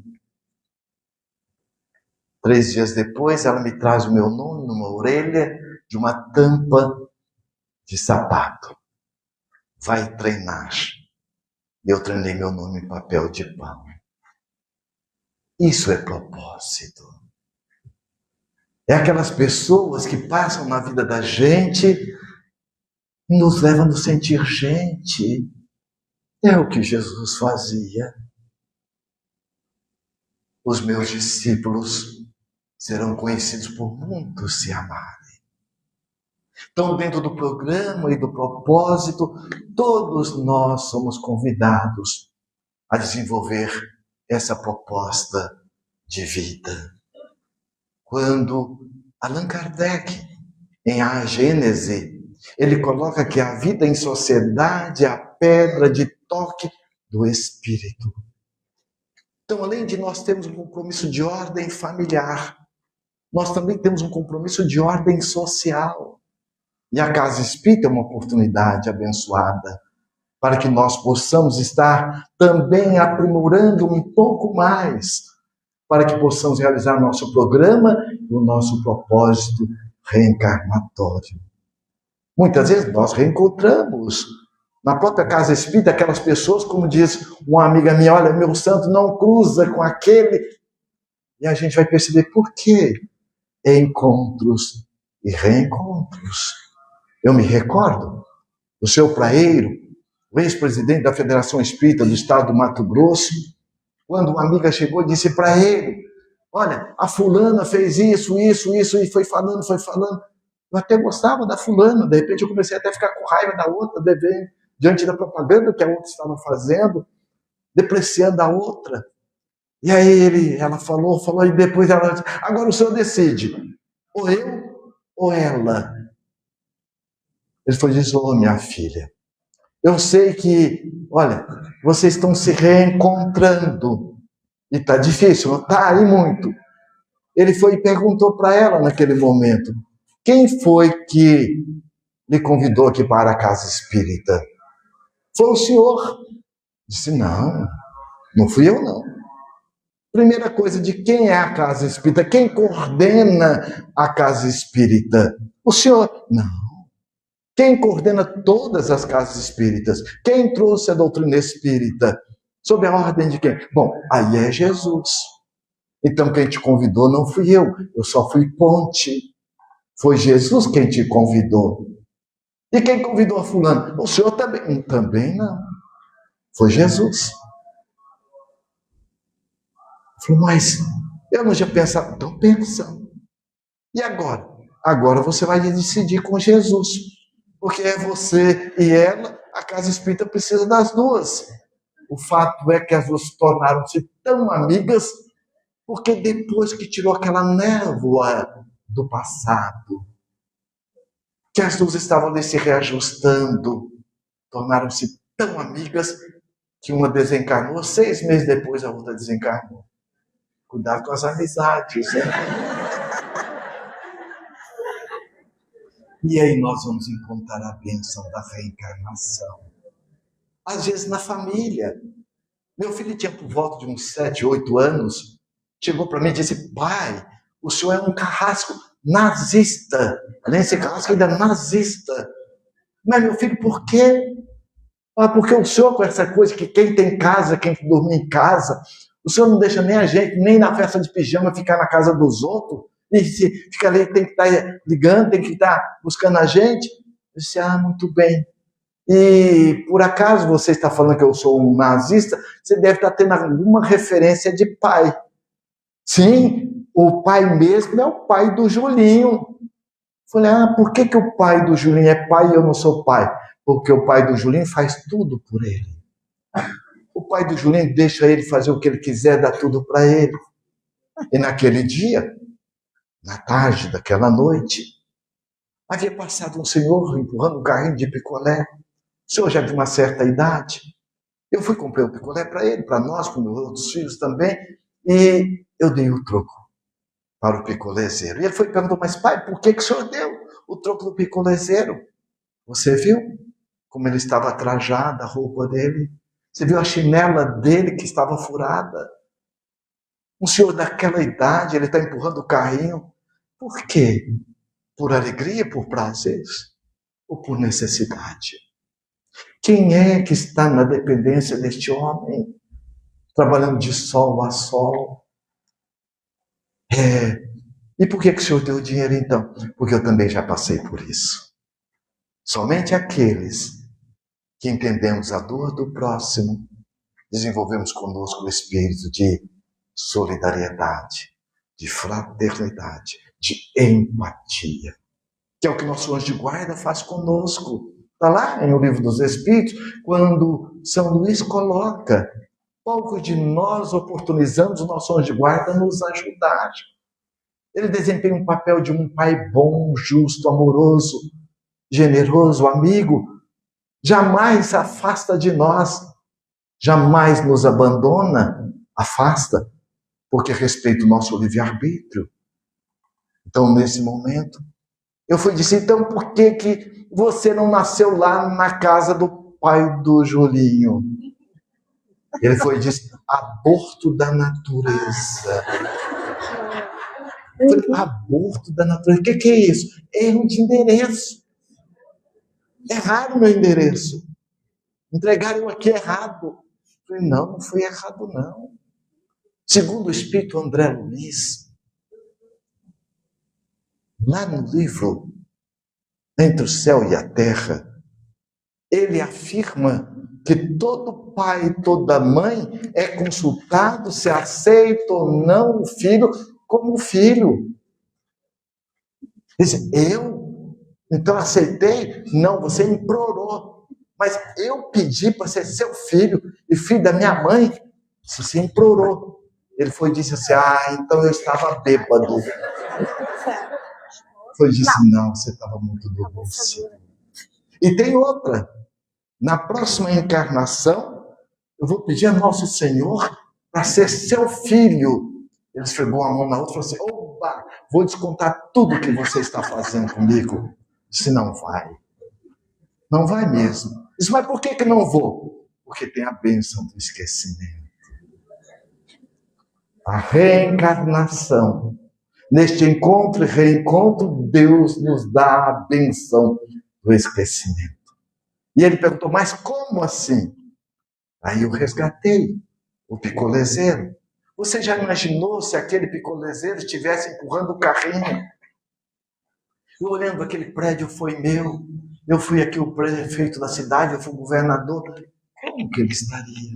3 dias depois, ela me traz o meu nome numa orelha de uma tampa de sapato. Vai treinar. E eu treinei meu nome em papel de pão. Isso é propósito. É aquelas pessoas que passam na vida da gente e nos levam a nos sentir gente. É o que Jesus fazia. Os meus discípulos serão conhecidos por muitos se amarem. Então, dentro do programa e do propósito, todos nós somos convidados a desenvolver essa proposta de vida. Quando Allan Kardec, em A Gênese, ele coloca que a vida em sociedade é a pedra de toque do espírito. Então, além de nós termos um compromisso de ordem familiar, nós também temos um compromisso de ordem social. E a Casa Espírita é uma oportunidade abençoada para que nós possamos estar também aprimorando um pouco mais, para que possamos realizar nosso programa e o nosso propósito reencarnatório. Muitas vezes nós reencontramos na própria casa espírita aquelas pessoas, como diz uma amiga minha, olha, meu santo não cruza com aquele. E a gente vai perceber por quê. Encontros e reencontros. Eu me recordo do seu Praeiro, o ex-presidente da Federação Espírita do Estado do Mato Grosso, quando uma amiga chegou e disse para ele, olha, a fulana fez isso, e foi falando. Eu até gostava da fulana, de repente eu comecei até a ficar com raiva da outra, diante da propaganda que a outra estava fazendo, depreciando a outra. E aí ela falou, e depois ela disse, agora o senhor decide, ou eu ou ela. Ele foi dizer, minha filha, eu sei que, olha, vocês estão se reencontrando, e está difícil, não está? E muito. Ele foi e perguntou para ela naquele momento, quem foi que lhe convidou aqui para a casa espírita? Foi o senhor. Disse, não fui eu não. Primeira coisa, de quem é a casa espírita? Quem coordena a casa espírita? O senhor? Não. Quem coordena todas as casas espíritas? Quem trouxe a doutrina espírita? Sob a ordem de quem? Bom, aí é Jesus. Então quem te convidou não fui eu só fui ponte. Foi Jesus quem te convidou. E quem convidou a fulano? O senhor também? Também não. Foi Jesus. Falei, mas eu não tinha pensado. Então pensa. E agora? Agora você vai decidir com Jesus. Porque é você e ela, a casa espírita precisa das duas. O fato é que as duas tornaram-se tão amigas, porque depois que tirou aquela névoa do passado, que as duas estavam ali se reajustando, tornaram-se tão amigas que uma desencarnou, 6 meses depois a outra desencarnou. Cuidado com as amizades, né? E aí nós vamos encontrar a bênção da reencarnação. Às vezes na família. Meu filho tinha por volta de uns 7, 8 anos, chegou para mim e disse, pai, o senhor é um carrasco nazista. Além de ser carrasco, ainda é nazista. Mas meu filho, por quê? Porque o senhor com essa coisa que quem tem casa, quem dorme em casa, o senhor não deixa nem a gente, nem na festa de pijama, ficar na casa dos outros. E se fica ali, tem que estar ligando, tem que estar buscando a gente. Eu disse, muito bem. E por acaso você está falando que eu sou um nazista, você deve estar tendo alguma referência de pai. Sim, o pai mesmo é o pai do Julinho. Falei, por que o pai do Julinho é pai e eu não sou pai? Porque o pai do Julinho faz tudo por ele. O pai do Julinho deixa ele fazer o que ele quiser, dá tudo para ele. E naquele dia, na tarde daquela noite, havia passado um senhor empurrando um carrinho de picolé. O senhor já de uma certa idade. Eu fui comprar o picolé para ele, para nós, para meus outros filhos também, e eu dei o troco para o picolézeiro. E ele foi e perguntou, mas pai, por que o senhor deu o troco do picolézeiro? Você viu como ele estava trajado, a roupa dele? Você viu a chinela dele que estava furada? Um senhor daquela idade, ele está empurrando o carrinho. Por quê? Por alegria, por prazer ou por necessidade? Quem é que está na dependência deste homem? Trabalhando de sol a sol. E por que o senhor deu dinheiro então? Porque eu também já passei por isso. Somente aqueles que entendemos a dor do próximo, desenvolvemos conosco o espírito de solidariedade, de fraternidade, de empatia, que é o que nosso anjo de guarda faz conosco. Está lá em O Livro dos Espíritos, quando São Luís coloca, poucos de nós oportunizamos o nosso anjo de guarda nos ajudar. Ele desempenha um papel de um pai bom, justo, amoroso, generoso, amigo, jamais se afasta de nós, jamais nos abandona, afasta, porque respeita o nosso livre-arbítrio. Então, nesse momento, eu fui dizer, então por que você não nasceu lá na casa do pai do Julinho. Ele foi e disse, aborto da natureza. Eu falei, aborto da natureza, o que é isso? Erro de endereço. Erraram o meu endereço. Entregaram aqui errado. Eu falei, não foi errado não. Segundo o Espírito André Luiz, lá no livro Entre o Céu e a Terra, ele afirma que todo pai e toda mãe é consultado se aceita ou não o filho como filho. Ele diz, eu? Então aceitei? Não, você implorou. Mas eu pedi para ser seu filho e filho da minha mãe. Você implorou. Ele foi e disse assim, então eu estava bêbado. Foi e disse, não, você estava muito bêbado. E tem outra. Na próxima encarnação, eu vou pedir a Nosso Senhor para ser seu filho. Ele esfregou a mão na outra e falou assim, opa, vou descontar tudo que você está fazendo comigo. Disse, não vai. Não vai mesmo. Disse, mas por que não vou? Porque tem a bênção do esquecimento. A reencarnação. Neste encontro e reencontro, Deus nos dá a bênção do esquecimento. E ele perguntou, mas como assim? Aí eu resgatei o picolezeiro. Você já imaginou se aquele picolezeiro estivesse empurrando o carrinho? Eu olhando aquele prédio foi meu. Eu fui aqui o prefeito da cidade, eu fui o governador. Como que ele estaria?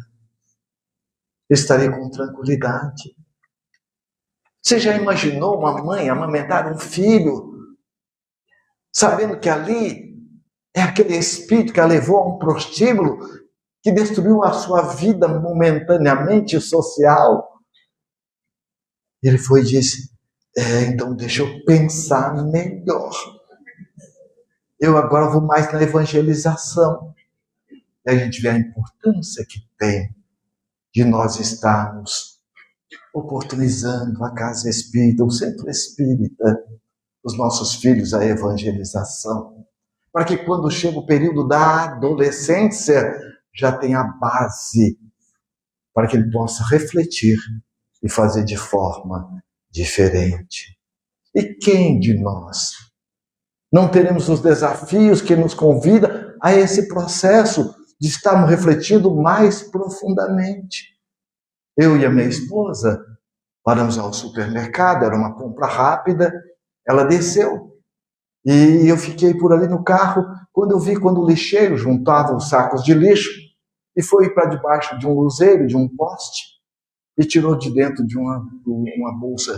Ele estaria com tranquilidade. Você já imaginou uma mãe amamentar um filho, sabendo que ali é aquele espírito que a levou a um prostíbulo, que destruiu a sua vida momentaneamente social? Ele foi e disse, então deixa eu pensar melhor. Eu agora vou mais na evangelização. E a gente vê a importância que tem de nós estarmos oportunizando a casa espírita, o centro espírita, os nossos filhos à evangelização, para que quando chega o período da adolescência, já tenha a base para que ele possa refletir e fazer de forma diferente. E quem de nós não teremos os desafios que nos convida a esse processo de estarmos refletindo mais profundamente? Eu e a minha esposa paramos ao supermercado, era uma compra rápida, ela desceu e eu fiquei por ali no carro, quando eu vi quando o lixeiro juntava os sacos de lixo e foi para debaixo de um luzeiro, de um poste, e tirou de dentro de uma bolsa,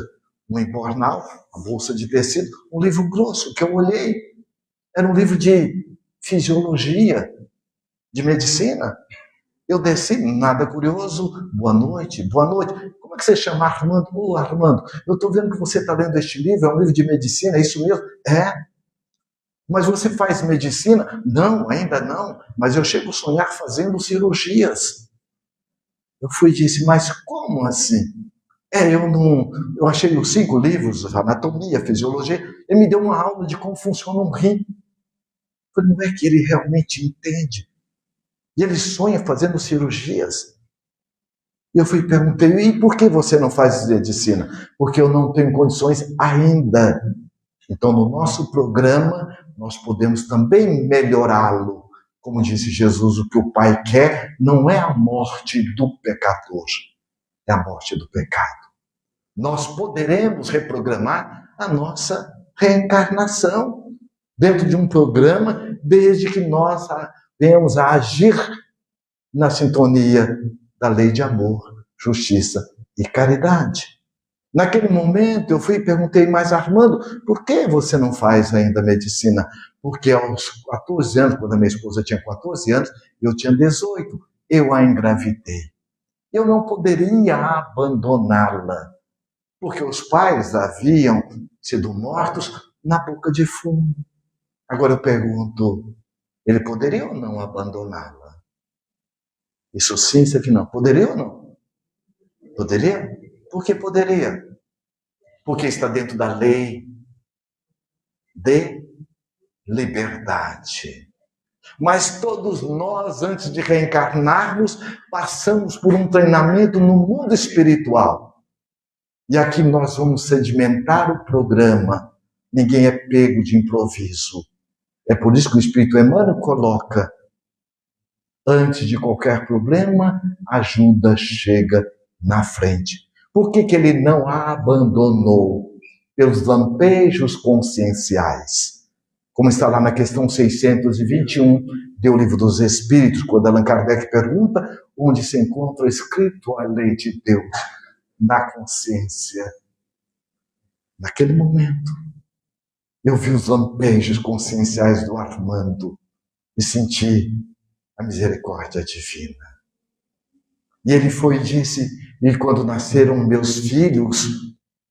um embornal, uma bolsa de tecido, um livro grosso que eu olhei, era um livro de fisiologia, de medicina. Eu desci, nada curioso, boa noite. Como é que você chama? Armando? Armando, eu estou vendo que você está lendo este livro, é um livro de medicina, é isso mesmo? É. Mas você faz medicina? Não, ainda não, mas eu chego a sonhar fazendo cirurgias. Eu fui e disse, mas como assim? Eu achei os 5 livros, anatomia, fisiologia, ele me deu uma aula de como funciona um rim. Eu falei, não é que ele realmente entende? E ele sonha fazendo cirurgias. E eu fui e perguntei, e por que você não faz medicina? Porque eu não tenho condições ainda. Então, no nosso programa, nós podemos também melhorá-lo. Como disse Jesus, o que o Pai quer não é a morte do pecador, é a morte do pecado. Nós poderemos reprogramar a nossa reencarnação dentro de um programa, desde que nós venhamos a agir na sintonia da lei de amor, justiça e caridade. Naquele momento eu fui e perguntei, mas Armando, por que você não faz ainda medicina? Porque aos 14 anos, quando a minha esposa tinha 14 anos, eu tinha 18, eu a engravidei. Eu não poderia abandoná-la, porque os pais haviam sido mortos na boca de fumo. Agora eu pergunto, ele poderia ou não abandoná-la? Isso sim, isso aqui não. Poderia ou não? Poderia? Por que poderia? Porque está dentro da lei de liberdade. Mas todos nós, antes de reencarnarmos, passamos por um treinamento no mundo espiritual. E aqui nós vamos sedimentar o programa. Ninguém é pego de improviso. É por isso que o Espírito Emmanuel coloca: antes de qualquer problema, a ajuda chega na frente. Por que ele não a abandonou? Pelos lampejos conscienciais. Como está lá na questão 621 do Livro dos Espíritos, quando Allan Kardec pergunta onde se encontra escrito a lei de Deus. Na consciência. Naquele momento, eu vi os lampejos conscienciais do Armando e senti a misericórdia divina. E ele foi e disse: e quando nasceram meus filhos,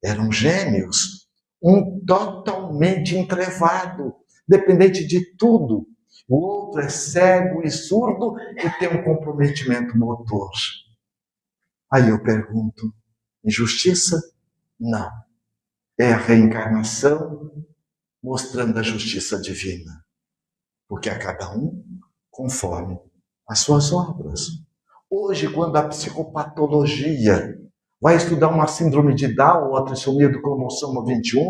eram gêmeos, um totalmente entrevado, dependente de tudo. O outro é cego e surdo e tem um comprometimento motor. Aí eu pergunto: injustiça? Não. É a reencarnação mostrando a justiça divina. Porque a cada um conforme as suas obras. Hoje, quando a psicopatologia vai estudar uma síndrome de Down, ou a trissomia do cromossomo 21,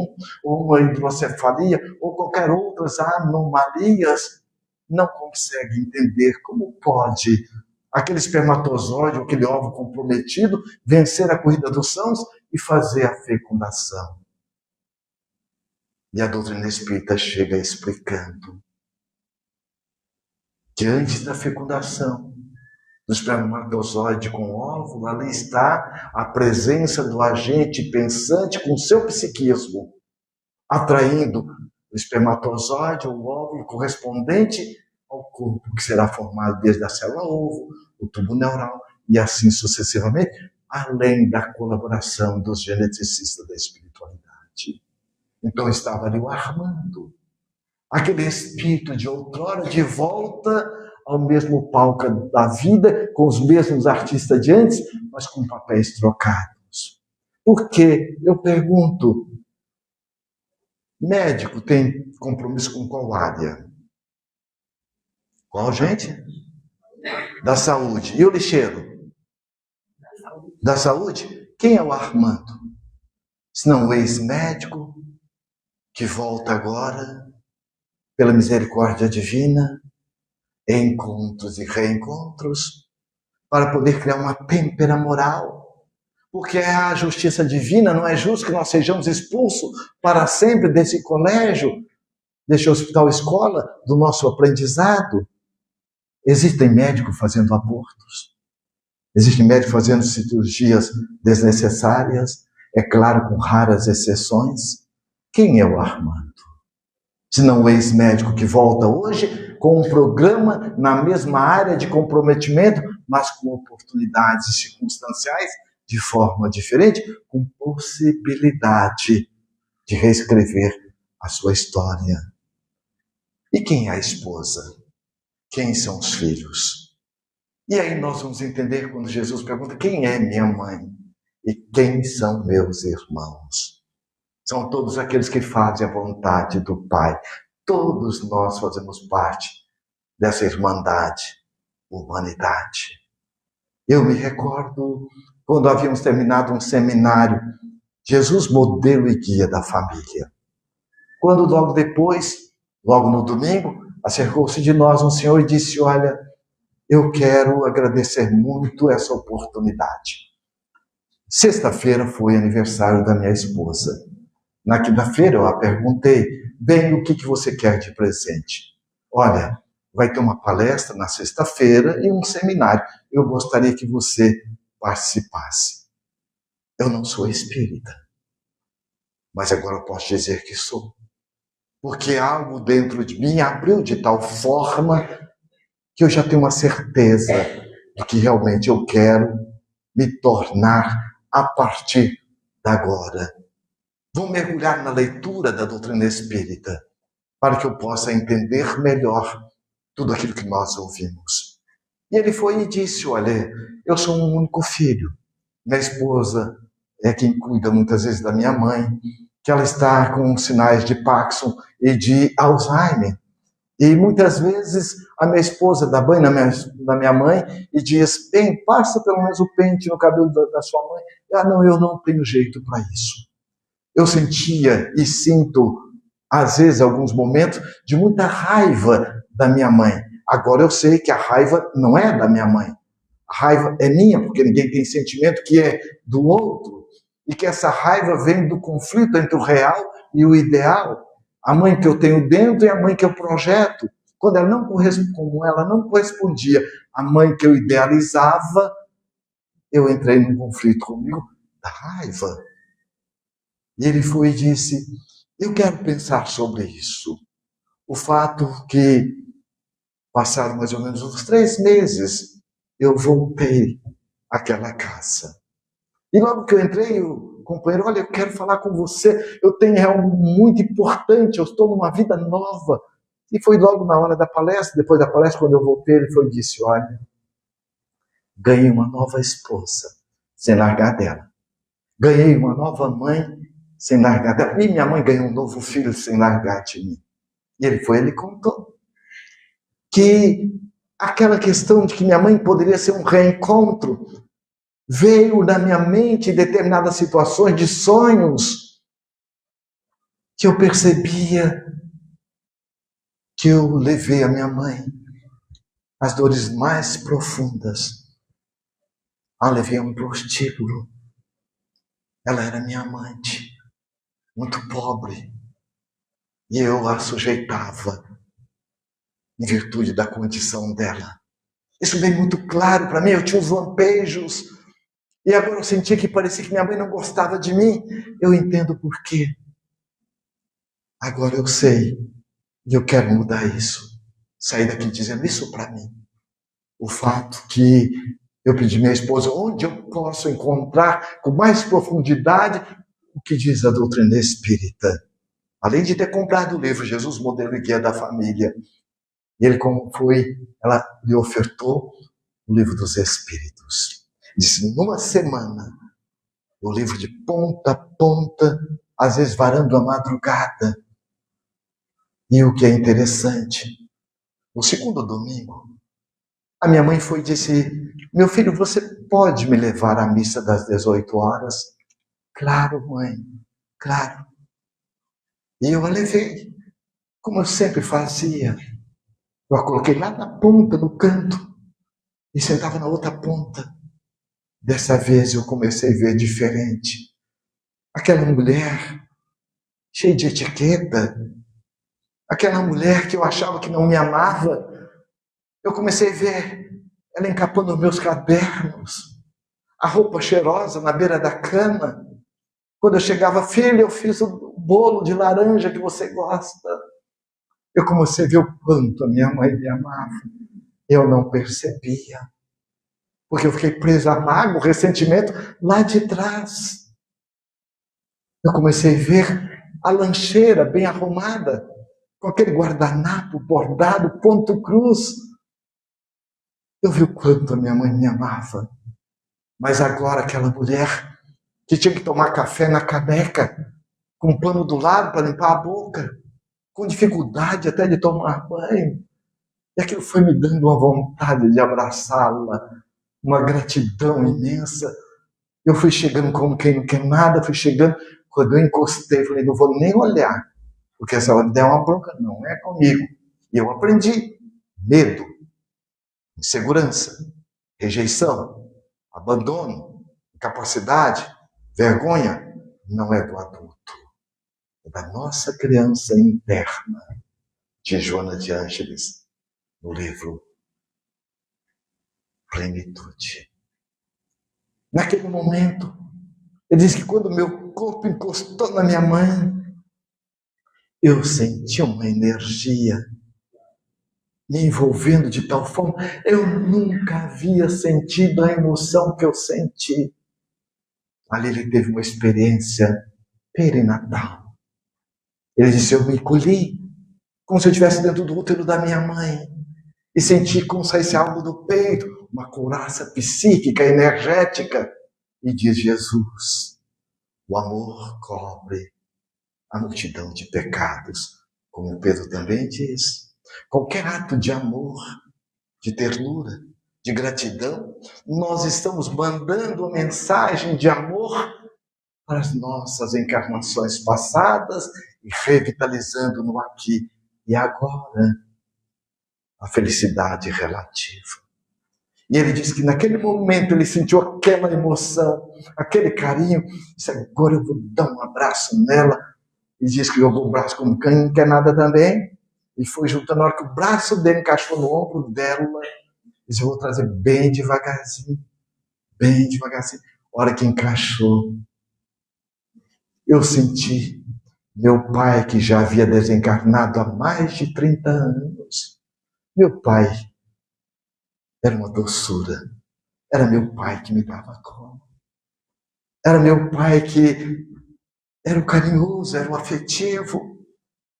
ou uma hidrocefalia, ou qualquer outras anomalias, não consegue entender como pode aquele espermatozoide, aquele óvulo comprometido, vencer a corrida dos sãos e fazer a fecundação. E a doutrina espírita chega explicando que antes da fecundação do espermatozoide com o óvulo, ali está a presença do agente pensante com seu psiquismo, atraindo o espermatozoide, o óvulo correspondente ao corpo, que será formado desde a célula-ovo, o tubo neural, e assim sucessivamente, além da colaboração dos geneticistas da espiritualidade. Então estava ali o Armando, aquele espírito de outrora, de volta ao mesmo palco da vida, com os mesmos artistas de antes, mas com papéis trocados. Por quê? Eu pergunto, médico tem compromisso com qual área? Qual, gente? Da saúde. E o lixeiro? Da saúde? Quem é o Armando? Se não o ex-médico, que volta agora, pela misericórdia divina, encontros e reencontros, para poder criar uma têmpera moral. Porque a justiça divina, não é justo que nós sejamos expulsos para sempre desse colégio, desse hospital-escola, do nosso aprendizado. Existem médicos fazendo abortos, existem médicos fazendo cirurgias desnecessárias, é claro, com raras exceções. Quem é o Armando? Se não o ex-médico que volta hoje com um programa na mesma área de comprometimento, mas com oportunidades circunstanciais de forma diferente, com possibilidade de reescrever a sua história. E quem é a esposa? Quem são os filhos? E aí nós vamos entender quando Jesus pergunta: quem é minha mãe? E quem são meus irmãos? São todos aqueles que fazem a vontade do Pai. Todos nós fazemos parte dessa irmandade, humanidade. Eu me recordo quando havíamos terminado um seminário, Jesus, modelo e guia da família. Quando logo depois, logo no domingo, acercou-se de nós um senhor e disse: olha, eu quero agradecer muito essa oportunidade. Sexta-feira foi aniversário da minha esposa. Na quinta-feira eu a perguntei: bem, o que você quer de presente? Olha, vai ter uma palestra na sexta-feira e um seminário. Eu gostaria que você participasse. Eu não sou espírita, mas agora eu posso dizer que sou. Porque algo dentro de mim abriu de tal forma que eu já tenho uma certeza de que realmente eu quero me tornar a partir de agora. Vou mergulhar na leitura da doutrina espírita para que eu possa entender melhor tudo aquilo que nós ouvimos. E ele foi e disse: olha, eu sou um único filho. Minha esposa é quem cuida muitas vezes da minha mãe, que ela está com sinais de Parkinson e de Alzheimer. E muitas vezes a minha esposa dá banho na minha mãe e diz, bem, passa pelo menos o pente no cabelo da sua mãe. Ah, não, eu não tenho jeito para isso. Eu sentia e sinto, às vezes, alguns momentos, de muita raiva da minha mãe. Agora eu sei que a raiva não é da minha mãe. A raiva é minha, porque ninguém tem sentimento que é do outro. E que essa raiva vem do conflito entre o real e o ideal. A mãe que eu tenho dentro e a mãe que eu projeto. Quando ela não correspondia à mãe que eu idealizava, eu entrei num conflito comigo da raiva. E ele foi e disse, eu quero pensar sobre isso. O fato que, passaram mais ou menos uns 3 meses, eu voltei àquela casa. E logo que eu entrei, o companheiro, olha, eu quero falar com você, eu tenho algo muito importante, eu estou numa vida nova. E foi logo na hora da palestra, depois da palestra, quando eu voltei, ele foi e disse, olha, ganhei uma nova esposa, sem largar dela. Ganhei uma nova mãe, sem largar dela. E minha mãe ganhou um novo filho, sem largar de mim. E ele contou que aquela questão de que minha mãe poderia ser um reencontro veio na minha mente em determinadas situações de sonhos que eu percebia que eu levei a minha mãe às dores mais profundas. A levei a um prostíbulo. Ela era minha amante, muito pobre, e eu a sujeitava em virtude da condição dela. Isso veio muito claro para mim, eu tinha uns lampejos, e agora eu sentia que parecia que minha mãe não gostava de mim. Eu entendo por quê. Agora eu sei, e eu quero mudar isso. Sair daqui dizendo isso para mim. O fato que eu pedi minha esposa, onde eu posso encontrar com mais profundidade o que diz a doutrina espírita. Além de ter comprado o livro Jesus, Modelo e Guia da Família. E ele, como foi, ela lhe ofertou o livro dos Espíritos. Disse, numa semana, o livro de ponta a ponta, às vezes varando a madrugada. E o que é interessante, no segundo domingo, a minha mãe foi e disse, meu filho, você pode me levar à missa das 18 horas? Claro, mãe, claro. E eu a levei, como eu sempre fazia. Eu a coloquei lá na ponta, no canto, e sentava na outra ponta. Dessa vez eu comecei a ver diferente. Aquela mulher cheia de etiqueta, aquela mulher que eu achava que não me amava, eu comecei a ver ela encapando os meus cadernos, a roupa cheirosa na beira da cama. Quando eu chegava, filha, eu fiz o bolo de laranja que você gosta. Eu comecei a ver o quanto a minha mãe me amava. Eu não percebia. Porque eu fiquei preso a mágoa, ressentimento lá de trás. Eu comecei a ver a lancheira bem arrumada, com aquele guardanapo bordado, ponto cruz. Eu vi o quanto a minha mãe me amava. Mas agora aquela mulher que tinha que tomar café na caneca, com um pano do lado para limpar a boca, com dificuldade até de tomar banho. E aquilo foi me dando uma vontade de abraçá-la, uma gratidão imensa. Eu fui chegando como quem não quer nada, fui chegando, quando eu encostei, falei, não vou nem olhar, porque se ela me der uma bronca, não é comigo. E eu aprendi, medo, insegurança, rejeição, abandono, incapacidade, vergonha, não é do adulto, é da nossa criança interna, de Joana de Ângeles, no livro Plenitude. Naquele momento, ele diz que quando meu corpo encostou na minha mãe, eu senti uma energia me envolvendo de tal forma, eu nunca havia sentido a emoção que eu senti. Ali ele teve uma experiência perinatal. Ele disse, eu me encolhi, como se eu estivesse dentro do útero da minha mãe, e senti como saísse algo do peito, uma couraça psíquica, energética. E diz Jesus, o amor cobre a multidão de pecados, como Pedro também diz. qualquer ato de amor, de ternura, de gratidão, nós estamos mandando uma mensagem de amor para as nossas encarnações passadas e revitalizando no aqui e agora a felicidade relativa. E ele diz que naquele momento ele sentiu aquela emoção, aquele carinho, disse, agora eu vou dar um abraço nela. E diz que jogou o braço como quem não quer nada também, e foi juntando, na hora que o braço dele encaixou no ombro dela, disse, eu vou trazer bem devagarzinho. A hora que encaixou, eu senti meu pai, que já havia desencarnado há mais de 30 anos. Meu pai era uma doçura. Era meu pai que me dava colo. Era meu pai que era o carinhoso, era o afetivo.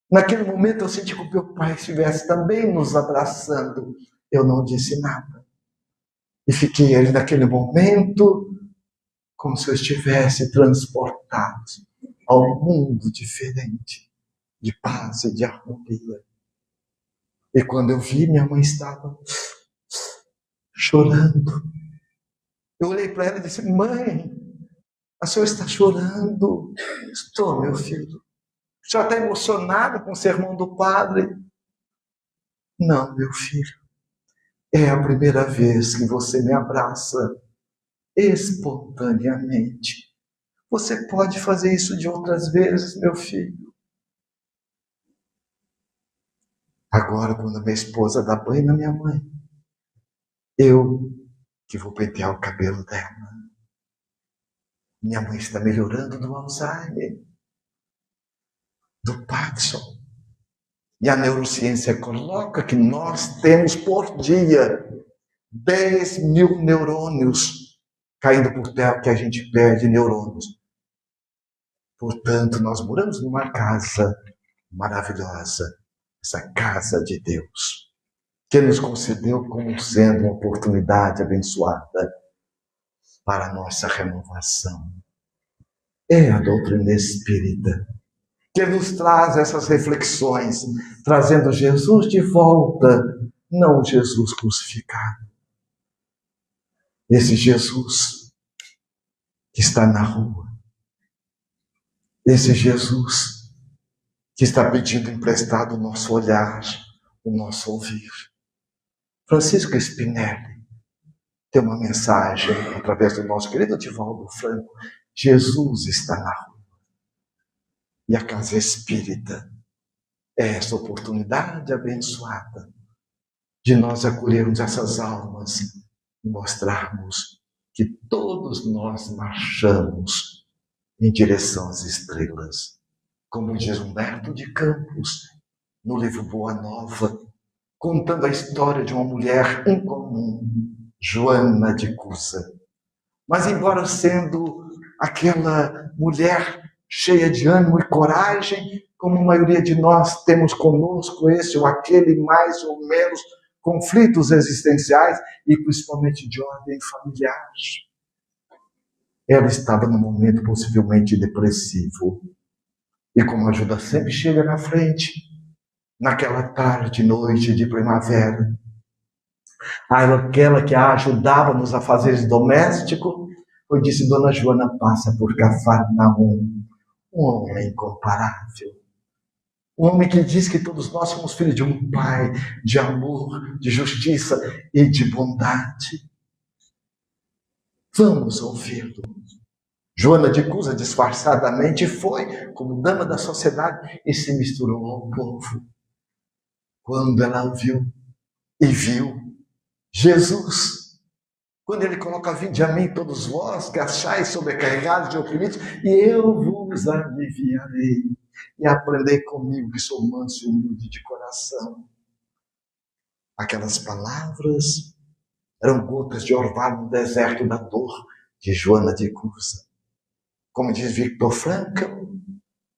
Naquele momento eu senti que o meu pai estivesse também nos abraçando. Eu não disse nada. E fiquei ali naquele momento como se eu estivesse transportado ao mundo diferente, de paz e de harmonia. E quando eu vi, minha mãe estava chorando. Eu olhei para ela e disse, mãe, a senhora está chorando? Estou, meu filho. A senhora está emocionada com o sermão do padre? Não, meu filho. É a primeira vez que você me abraça espontaneamente. Você pode fazer isso de outras vezes, meu filho. Agora, quando a minha esposa dá banho na minha mãe, eu que vou pentear o cabelo dela. Minha mãe está melhorando do Alzheimer, do Parkinson. E a neurociência coloca que nós temos por dia 10 mil neurônios caindo por terra, que a gente perde neurônios. Portanto, nós moramos numa casa maravilhosa, essa casa de Deus, que nos concedeu como sendo uma oportunidade abençoada para a nossa renovação. É a doutrina espírita que nos traz essas reflexões, trazendo Jesus de volta, não Jesus crucificado. Esse Jesus que está na rua, esse Jesus que está pedindo emprestado o nosso olhar, o nosso ouvir. Francisco Spinelli tem uma mensagem através do nosso querido Divaldo Franco. Jesus está na rua. E a casa espírita é essa oportunidade abençoada de nós acolhermos essas almas e mostrarmos que todos nós marchamos em direção às estrelas. Como diz Humberto de Campos, no livro Boa Nova, contando a história de uma mulher incomum, Joana de Cusa. Mas embora sendo aquela mulher cheia de ânimo e coragem, como a maioria de nós temos conosco esse ou aquele mais ou menos conflitos existenciais e principalmente de ordem familiar. Ela estava num momento possivelmente depressivo. E como a ajuda sempre chega na frente, naquela tarde, noite de primavera, aquela que a ajudava nos afazeres domésticos, foi disse, Dona Joana passa por Cafarnaum, um homem incomparável. Um homem que diz que todos nós somos filhos de um pai, de amor, de justiça e de bondade. Vamos ouvi-lo. Joana de Cusa, disfarçadamente, foi como dama da sociedade e se misturou ao povo. Quando ela ouviu e viu Jesus, quando ele coloca, vinde a mim todos vós, que achais sobrecarregados e oprimidos, e eu vos aliviarei. E aprendei comigo, que sou manso e humilde de coração. Aquelas palavras eram gotas de orvalho no deserto da dor de Joana de Cusa. Como diz Victor Frankl,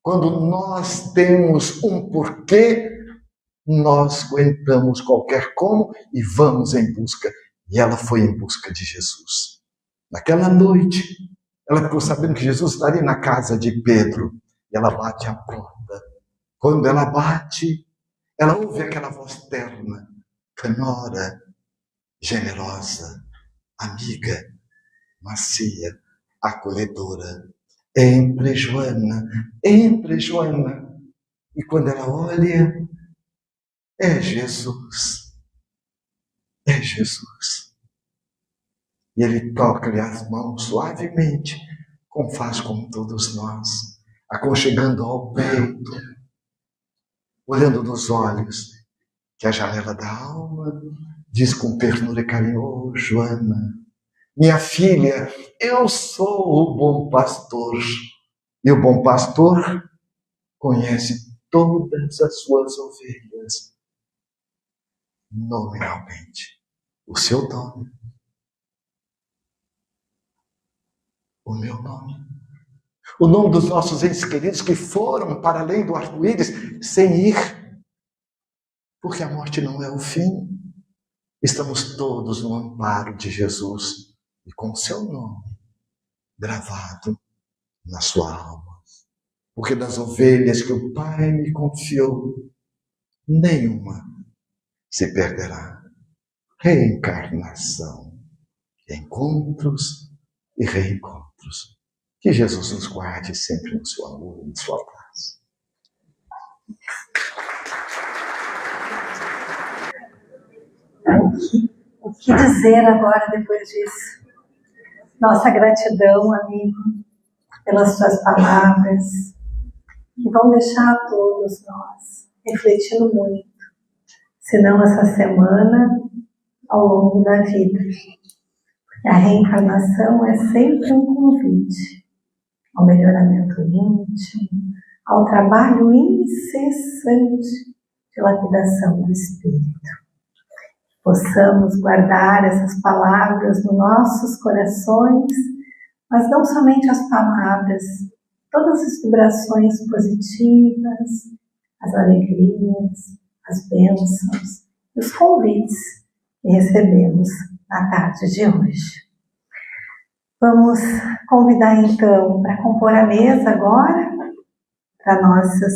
quando nós temos um porquê, nós aguentamos qualquer como e vamos em busca. E ela foi em busca de Jesus. Naquela noite, ela ficou sabendo que Jesus estaria na casa de Pedro. E ela bate a porta. Quando ela bate, ela ouve aquela voz terna, canora, generosa, amiga, macia, acolhedora. Entre, Joana, entre, Joana. E quando ela olha, é Jesus. É Jesus. E ele toca-lhe as mãos suavemente, como faz com todos nós, aconchegando ao peito, olhando nos olhos, que a janela da alma diz com ternura e carinho: oh, Joana, minha filha, eu sou o bom pastor. E o bom pastor conhece todas as suas ovelhas, nominalmente. O seu nome, o meu nome, o nome dos nossos entes queridos que foram para além do arco-íris sem ir, porque a morte não é o fim. Estamos todos no amparo de Jesus e com o seu nome gravado na sua alma. Porque das ovelhas que o Pai me confiou, nenhuma se perderá. Reencarnação, encontros e reencontros. Que Jesus nos guarde sempre no seu amor e na sua paz. O que dizer agora depois disso? Nossa gratidão, amigo, pelas suas palavras, que vão deixar a todos nós refletindo muito, se não essa semana, ao longo da vida. A reencarnação é sempre um convite ao melhoramento íntimo, ao trabalho incessante de lapidação do espírito. Possamos guardar essas palavras nos nossos corações, mas não somente as palavras, todas as vibrações positivas, as alegrias, as bênçãos e os convites que recebemos na tarde de hoje. Vamos convidar então para compor a mesa agora, para nossas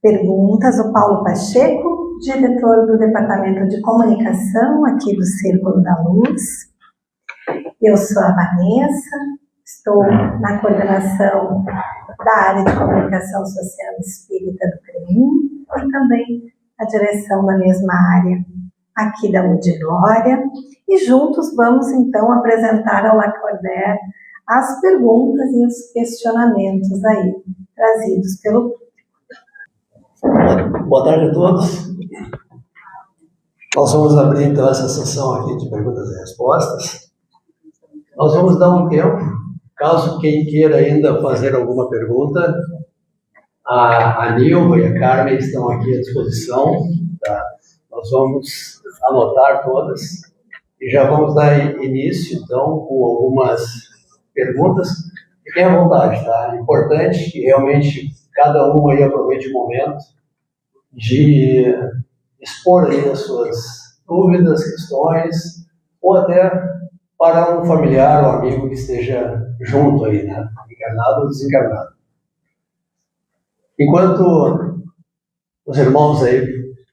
perguntas, o Paulo Pacheco, diretor do Departamento de Comunicação aqui do Círculo da Luz. Eu sou a Vanessa, estou na coordenação da área de Comunicação Social Espírita do CREM e também a direção da mesma área aqui da UDI Glória. E juntos vamos então apresentar ao Lacordaire as perguntas e os questionamentos aí trazidos pelo público. Boa tarde a todos. Nós vamos abrir então essa sessão aqui de perguntas e respostas. Nós vamos dar um tempo, caso quem queira ainda fazer alguma pergunta, a Nilva e a Carmen estão aqui à disposição. Tá? Nós vamos anotar todas e já vamos dar início então com algumas perguntas. Fiquem à vontade, tá? É importante que realmente cada uma aí aproveite o momento de expor aí as suas dúvidas, questões, ou até para um familiar ou amigo que esteja junto aí, né? Encarnado ou desencarnado. Enquanto os irmãos aí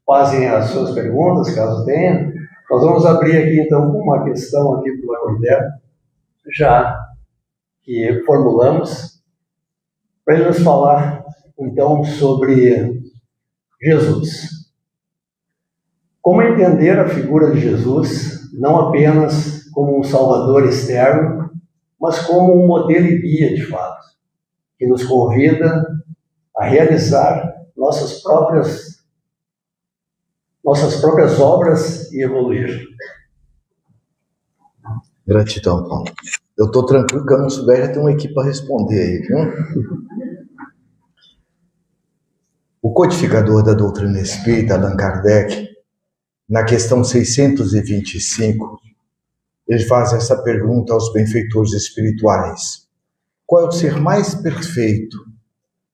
fazem as suas perguntas, caso tenha, nós vamos abrir aqui então uma questão aqui para o Lacordaire, já que formulamos, para ele nos falar então sobre Jesus. Como entender a figura de Jesus não apenas como um salvador externo, mas como um modelo e guia de fato, que nos convida a realizar nossas próprias obras e evoluir. Gratidão, Paulo. Eu estou tranquilo que eu não souber, já tem uma equipe para responder aí, viu? O codificador da doutrina espírita, Allan Kardec, na questão 625, ele faz essa pergunta aos benfeitores espirituais: qual é o ser mais perfeito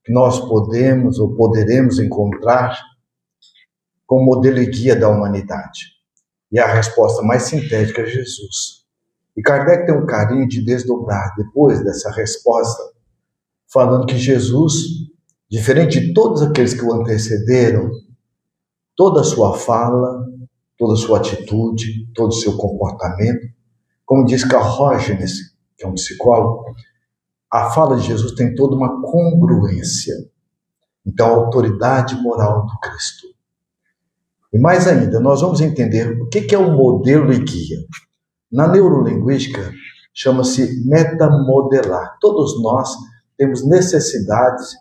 que nós podemos ou poderemos encontrar como modelo e guia da humanidade? E a resposta mais sintética é Jesus. E Kardec tem um carinho de desdobrar depois dessa resposta, falando que Jesus, diferente de todos aqueles que o antecederam, toda a sua fala, toda a sua atitude, todo o seu comportamento. Como diz Carrógenes, que é um psicólogo, a fala de Jesus tem toda uma congruência. Então, a autoridade moral do Cristo. E mais ainda, nós vamos entender o que é o modelo e guia. Na neurolinguística, chama-se metamodelar. Todos nós temos necessidades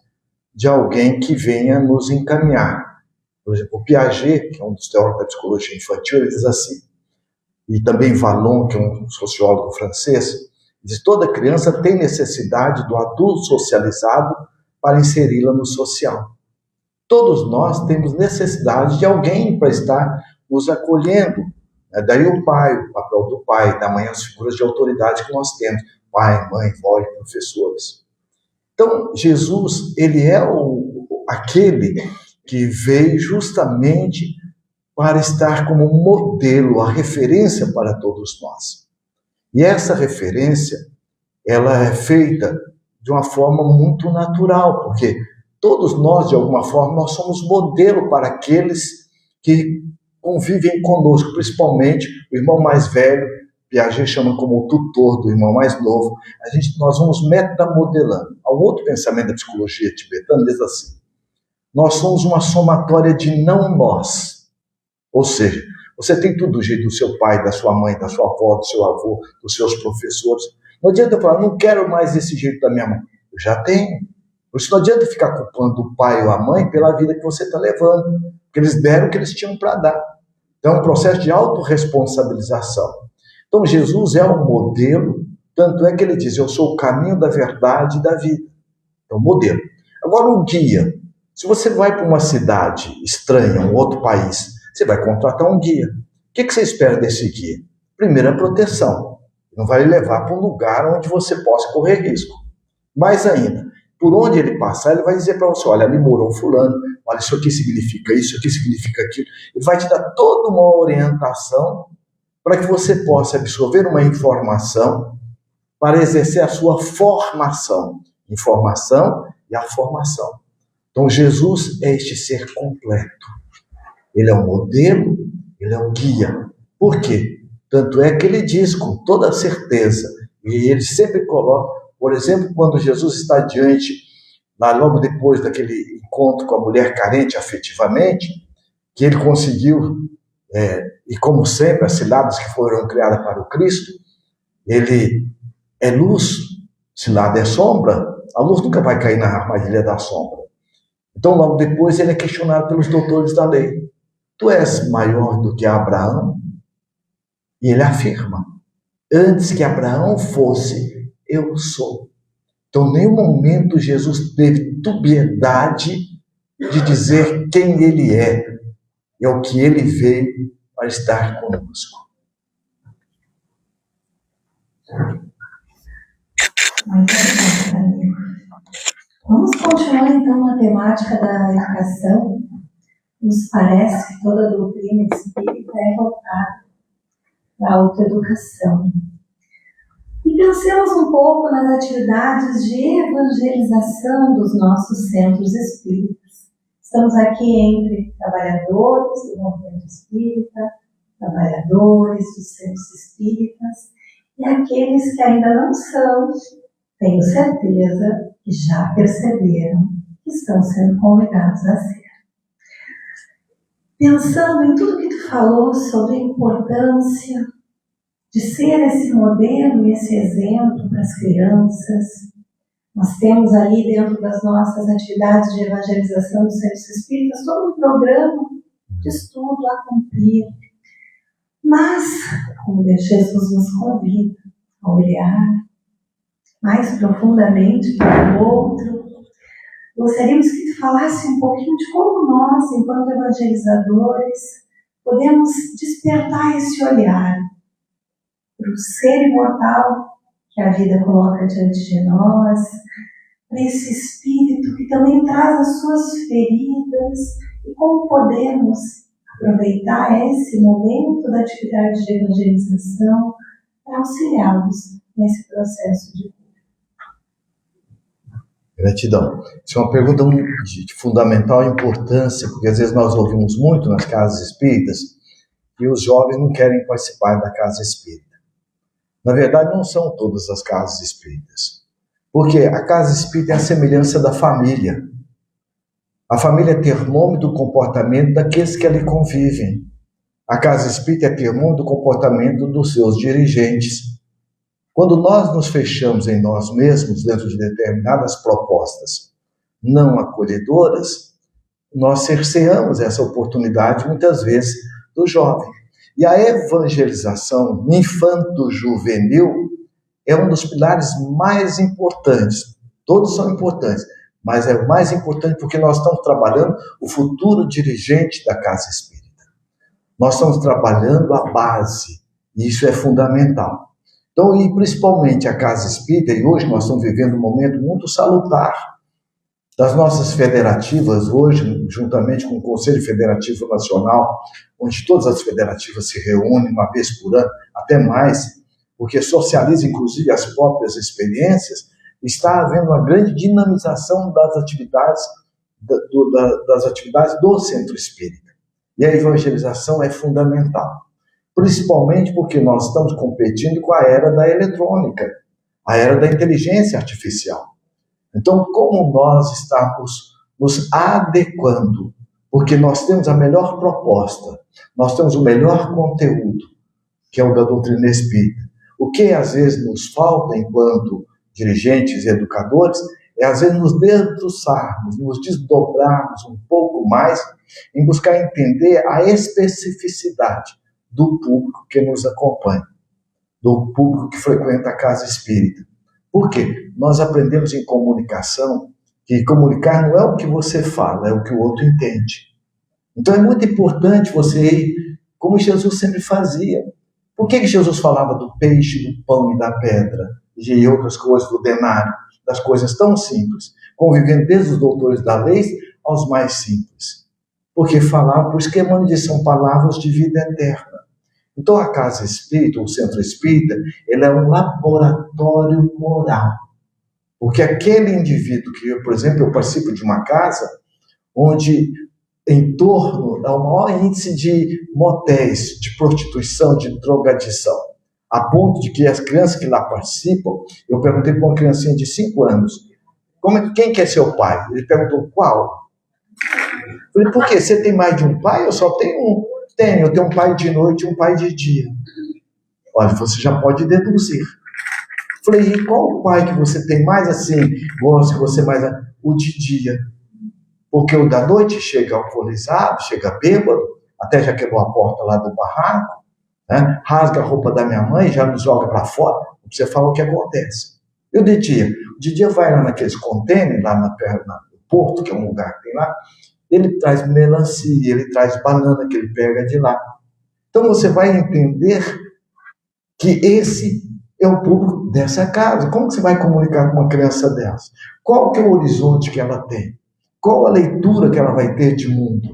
de alguém que venha nos encaminhar. Por exemplo, o Piaget, que é um dos teóricos da psicologia infantil, ele diz assim, e também Vallon, que é um sociólogo francês, diz: toda criança tem necessidade do adulto socializado para inseri-la no social. Todos nós temos necessidade de alguém para estar nos acolhendo. Daí o pai, o papel do pai, da mãe, as figuras de autoridade que nós temos, pai, mãe, avó e professores. Então, Jesus, ele é aquele que veio justamente para estar como modelo, a referência para todos nós. E essa referência, ela é feita de uma forma muito natural, porque todos nós, de alguma forma, nós somos modelo para aqueles que convivem conosco, principalmente o irmão mais velho, Piaget chama como o tutor do irmão mais novo. Nós vamos metamodelando. Há um outro pensamento da psicologia tibetana, diz assim: nós somos uma somatória de não nós. Ou seja, você tem tudo do jeito do seu pai, da sua mãe, da sua avó, do seu avô, dos seus professores. Não adianta eu falar, não quero mais esse jeito da minha mãe. Eu já tenho. Por isso não adianta ficar culpando o pai ou a mãe pela vida que você está levando, porque eles deram o que eles tinham para dar. Então é um processo de autorresponsabilização. Então Jesus é um modelo, tanto é que ele diz: eu sou o caminho da verdade e da vida. Então, modelo. Agora, o guia. Se você vai para uma cidade estranha, um outro país, você vai contratar um guia. O que você espera desse guia? Primeiro, a proteção. Não vai levar para um lugar onde você possa correr risco. Mais ainda, por onde ele passar, ele vai dizer para você: olha, ali morou fulano, olha, isso aqui significa isso aqui significa aquilo. Ele vai te dar toda uma orientação para que você possa absorver uma informação para exercer a sua formação. Informação e a formação. Então, Jesus é este ser completo. Ele é o modelo, ele é o guia. Por quê? Tanto é que ele diz com toda certeza, e ele sempre coloca, por exemplo, quando Jesus está diante, lá logo depois daquele encontro com a mulher carente afetivamente, que ele conseguiu, e como sempre, as ciladas que foram criadas para o Cristo, ele é luz, cilada é sombra, a luz nunca vai cair na armadilha da sombra. Então, logo depois, ele é questionado pelos doutores da lei: tu és maior do que Abraão? E ele afirma: antes que Abraão fosse, eu sou. Então, em nenhum momento Jesus teve dubiedade de dizer quem ele é e ao que ele veio para estar conosco. Muito obrigada, amigo. Vamos continuar então na temática da educação. Nos parece que toda a doutrina espírita é voltada para a autoeducação. E pensemos um pouco nas atividades de evangelização dos nossos centros espíritas. Estamos aqui entre trabalhadores do movimento espírita, trabalhadores dos centros espíritas e aqueles que ainda não são, tenho certeza que já perceberam que estão sendo convidados a ser. Pensando em tudo que tu falou sobre a importância de ser esse modelo e esse exemplo para as crianças, nós temos ali dentro das nossas atividades de evangelização dos centros espíritas todo um programa de estudo a cumprir. Mas, como Jesus nos convida a olhar mais profundamente para o outro, gostaríamos que tu falasse um pouquinho de como nós, enquanto evangelizadores, podemos despertar esse olhar para o ser imortal que a vida coloca diante de nós, para esse espírito que também traz as suas feridas, e como podemos aproveitar esse momento da atividade de evangelização para auxiliá-los nesse processo de vida. Gratidão. Isso é uma pergunta de fundamental importância, porque às vezes nós ouvimos muito nas casas espíritas que os jovens não querem participar da casa espírita. Na verdade, não são todas as casas espíritas. Porque a casa espírita é a semelhança da família. A família é termômetro do comportamento daqueles que ali convivem. A casa espírita é termômetro do comportamento dos seus dirigentes. Quando nós nos fechamos em nós mesmos, dentro de determinadas propostas não acolhedoras, nós cerceamos essa oportunidade, muitas vezes, do jovem. E a evangelização infanto-juvenil é um dos pilares mais importantes. Todos são importantes, mas é o mais importante porque nós estamos trabalhando o futuro dirigente da casa espírita. Nós estamos trabalhando a base, e isso é fundamental. Então, e principalmente a casa espírita, e hoje nós estamos vivendo um momento muito salutar das nossas federativas, hoje, juntamente com o Conselho Federativo Nacional, onde todas as federativas se reúnem uma vez por ano, até mais, porque socializa inclusive as próprias experiências, está havendo uma grande dinamização das atividades do centro espírita. E a evangelização é fundamental. Principalmente porque nós estamos competindo com a era da eletrônica, a era da inteligência artificial. Então, como nós estamos nos adequando, porque nós temos a melhor proposta, nós temos o melhor conteúdo, que é o da doutrina espírita. O que às vezes nos falta enquanto dirigentes e educadores é às vezes nos debruçarmos, nos desdobrarmos um pouco mais em buscar entender a especificidade do público que nos acompanha, do público que frequenta a casa espírita. Por quê? Nós aprendemos em comunicação que comunicar não é o que você fala, é o que o outro entende. Então é muito importante você ir, como Jesus sempre fazia. Por que Jesus falava do peixe, do pão e da pedra, e outras coisas, do denário, das coisas tão simples, convivendo desde os doutores da lei aos mais simples? Porque falava, por isso que Emmanuel diz, são palavras de vida eterna. Então a casa espírita, o centro espírita, ele é um laboratório moral. Porque aquele indivíduo que, por exemplo, eu participo de uma casa onde em torno há o maior índice de motéis, de prostituição, de drogadição, a ponto de que as crianças que lá participam, eu perguntei para uma criancinha de 5 anos, quem que é seu pai? Ele perguntou, qual? Eu falei, por quê? Você tem mais de um pai? Eu só tenho um. Eu tenho um pai de noite e um pai de dia. Olha, você já pode deduzir. Falei, e qual o pai que você tem mais assim, gosta que você mais... O de dia. Porque o da noite chega alcoolizado, chega bêbado, até já quebrou a porta lá do barraco, né? Rasga a roupa da minha mãe, já nos joga para fora, você fala o que acontece. E o de dia vai lá naqueles contêineres, lá no porto, que é um lugar que tem lá, ele traz melancia, ele traz banana que ele pega de lá. Então você vai entender que esse é o público dessa casa. Como que você vai comunicar com uma criança dessa? Qual que é o horizonte que ela tem? Qual a leitura que ela vai ter de mundo?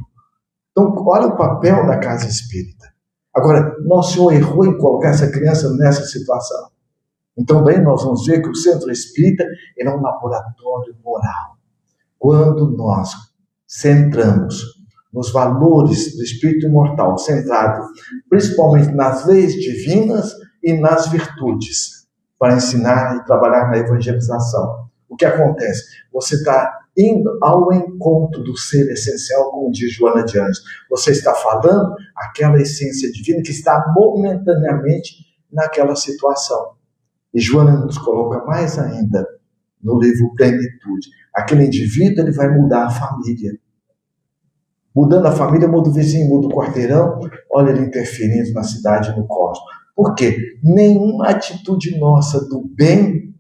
Então, olha o papel da casa espírita. Agora, Nosso Senhor errou em colocar essa criança nessa situação. Então, daí nós vamos ver que o centro espírita ele é um laboratório moral. Quando nós centramos nos valores do espírito imortal, centrado principalmente nas leis divinas e nas virtudes, para ensinar e trabalhar na evangelização. O que acontece? Você está indo ao encontro do ser essencial, como diz Joana de Anjos. Você está falando aquela essência divina que está momentaneamente naquela situação. E Joana nos coloca mais ainda no livro Plenitude. Aquele indivíduo ele vai mudar a família. Mudando a família, muda o vizinho, muda o quarteirão, olha ele interferindo na cidade e no cosmos. Por quê? Nenhuma atitude nossa do bem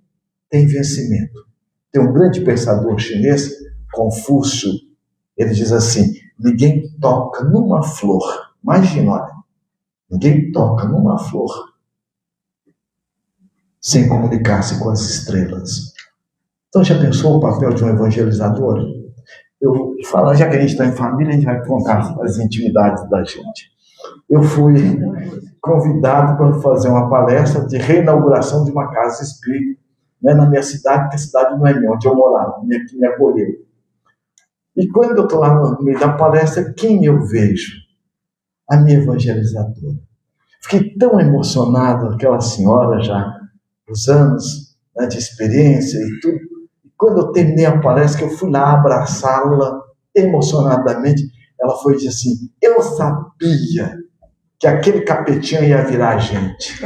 tem vencimento. Tem um grande pensador chinês, Confúcio, ele diz assim, ninguém toca numa flor. Imagina, olha, ninguém toca numa flor sem comunicar-se com as estrelas. Então já pensou o papel de um evangelizador? Eu vou falar, já que a gente está em família, a gente vai contar as intimidades da gente. Eu fui convidado para fazer uma palestra de reinauguração de uma casa espírita não é na minha cidade, porque a cidade não é minha, onde eu morava, que me acolheu. E quando eu estou lá no meio da palestra, quem eu vejo? A minha evangelizadora. Fiquei tão emocionado, aquela senhora já, os anos, né, de experiência e tudo. E quando eu terminei a palestra, que eu fui lá abraçá-la emocionadamente, ela foi dizer assim: eu sabia que aquele capetinho ia virar gente.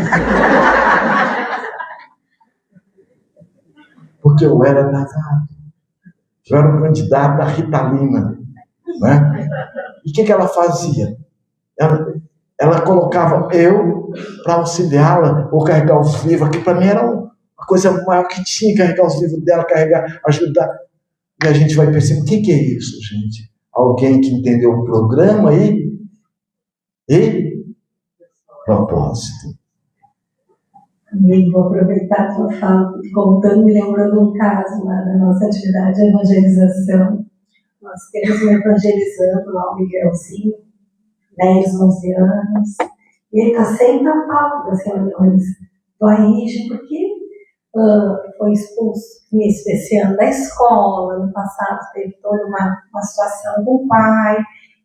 Porque eu era danado. Eu era um candidato da Ritalina. Né? E o que ela fazia? Ela colocava eu para auxiliá-la ou carregar os livros, que para mim era uma coisa maior que tinha, carregar os livros dela, carregar, ajudar. E a gente vai perceber, o que é isso, gente? Alguém que entendeu o programa e propósito. Amigo, vou aproveitar a tua fala, contando, me lembrando um caso lá da nossa atividade de evangelização. Nós temos um evangelizando lá, o Miguelzinho, 10, 11 anos, e ele está sempre na pauta das reuniões do AIGE, porque foi expulso esse ano da escola, no passado teve toda uma situação com o pai.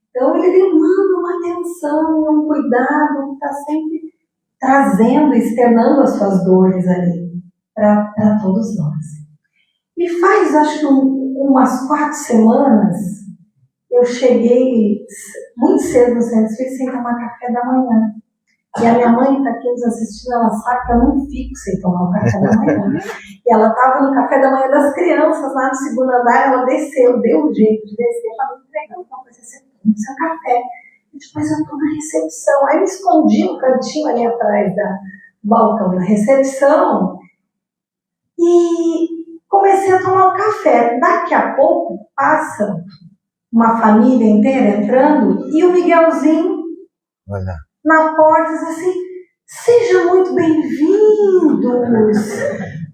Então ele demanda uma atenção e um cuidado, está sempre trazendo, externando as suas dores ali para todos nós. E faz, acho que umas 4 semanas, eu cheguei muito cedo no centro espírita sem tomar café da manhã. E a minha mãe está aqui nos assistindo, ela sabe que eu não fico sem tomar o café da manhã. E ela estava no café da manhã das crianças, lá no 2º andar, ela desceu, deu um jeito de descer, estava me entregando, então você toma seu café. E depois eu estou na recepção. Aí eu me escondi no cantinho ali atrás do balcão da recepção e comecei a tomar o café. Daqui a pouco passa uma família inteira entrando e o Miguelzinho na porta diz assim: sejam muito bem-vindos,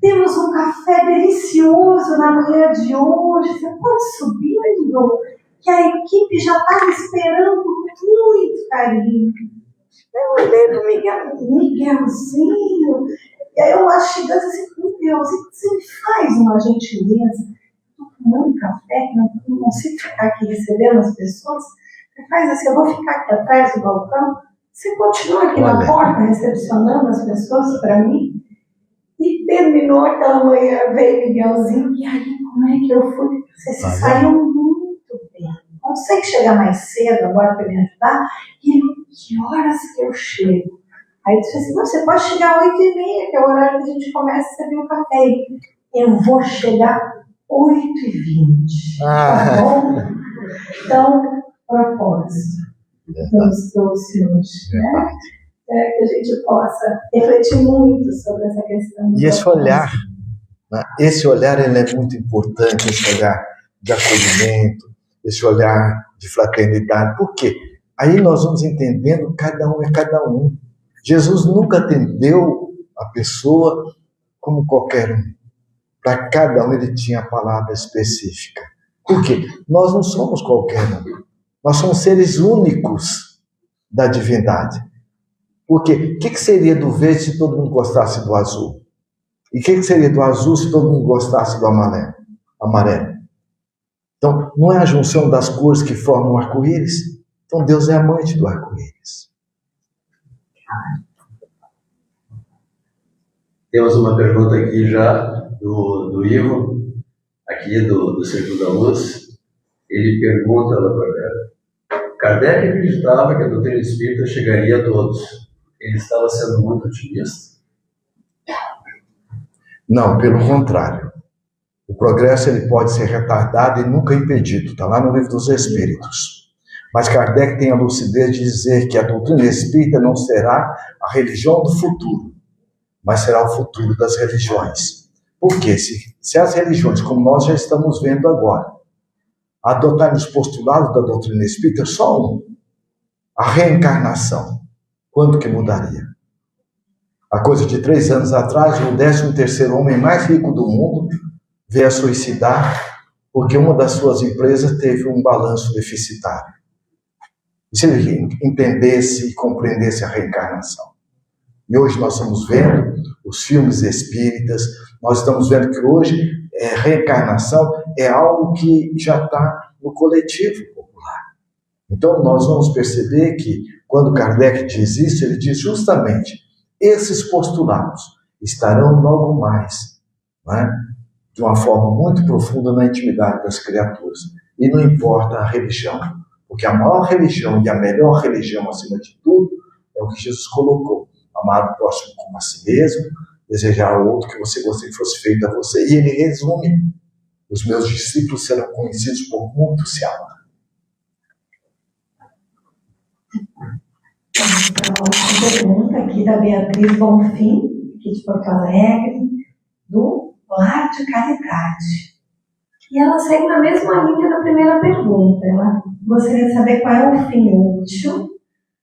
temos um café delicioso na manhã de hoje, você pode subindo, que a equipe já estava esperando com muito carinho. Eu olhei para o Miguelzinho, e aí eu mastigando assim: Miguelzinho, você me faz uma gentileza? Estou tomando café, não consigo ficar aqui recebendo as pessoas. Você faz assim: eu vou ficar aqui atrás do balcão, você continua aqui na porta recepcionando as pessoas para mim? E terminou aquela manhã, veio Miguelzinho, e aí como é que eu fui? Você se saiu muito bem. Consegue chegar mais cedo agora para me ajudar? E ele: que horas que eu chego? Aí ele disse assim: não, você pode chegar às 8h30, que é o horário que a gente começa a servir o café. Eu vou chegar 8h20. Tá bom? Então, propósito. Nos trouxe hoje, né? Que a gente possa refletir muito sobre essa questão. E esse olhar, né? Esse olhar ele é muito importante, esse olhar de acolhimento, esse olhar de fraternidade. Por quê? Aí nós vamos entendendo cada um é cada um. Jesus nunca atendeu a pessoa como qualquer um. Para cada um ele tinha a palavra específica. Por quê? Nós não somos qualquer um. Nós somos seres únicos da divindade. Porque o que seria do verde se todo mundo gostasse do azul? E o que seria do azul se todo mundo gostasse do amarelo? Então, não é a junção das cores que formam o arco-íris? Então, Deus é amante do arco-íris. Temos uma pergunta aqui já do Ivo, aqui do Círculo da Luz. Ele pergunta, Kardec acreditava que a doutrina espírita chegaria a todos. Ele estava sendo muito otimista? Não, pelo contrário. O progresso ele pode ser retardado e nunca impedido. Está lá no Livro dos Espíritos. Mas Kardec tem a lucidez de dizer que a doutrina espírita não será a religião do futuro, mas será o futuro das religiões. Por quê? Se as religiões, como nós já estamos vendo agora, adotarem os postulados da doutrina espírita, só um: a reencarnação. Quando que mudaria? Há coisa de 3 anos atrás, o 13º homem mais rico do mundo veio a suicidar porque uma das suas empresas teve um balanço deficitário. E se ele entendesse e compreendesse a reencarnação? E hoje nós estamos vendo os filmes espíritas. Nós estamos vendo que hoje reencarnação é algo que já está no coletivo popular. Então nós vamos perceber que quando Kardec diz isso, ele diz justamente esses postulados estarão logo mais, não é? De uma forma muito profunda na intimidade das criaturas. E não importa a religião, porque a maior religião e a melhor religião, acima de tudo, é o que Jesus colocou: amar o próximo como a si mesmo, desejar ao outro que você gostaria que fosse feito a você. E ele resume: os meus discípulos serão conhecidos por muito se amar. Então, uma pergunta aqui da Beatriz Bonfim, aqui de Porto Alegre, do Lar de Caridade. E ela segue na mesma linha da primeira pergunta. Ela gostaria de saber qual é o fim útil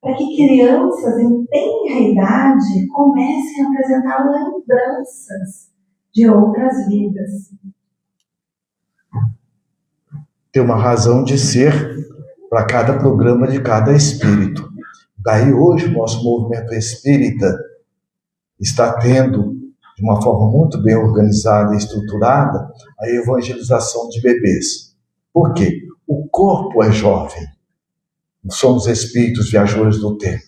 para que crianças em tenra idade comecem a apresentar lembranças de outras vidas. Tem uma razão de ser para cada programa de cada espírito. Daí hoje o nosso movimento espírita está tendo, de uma forma muito bem organizada e estruturada, a evangelização de bebês. Por quê? O corpo é jovem. Somos espíritos viajores do tempo.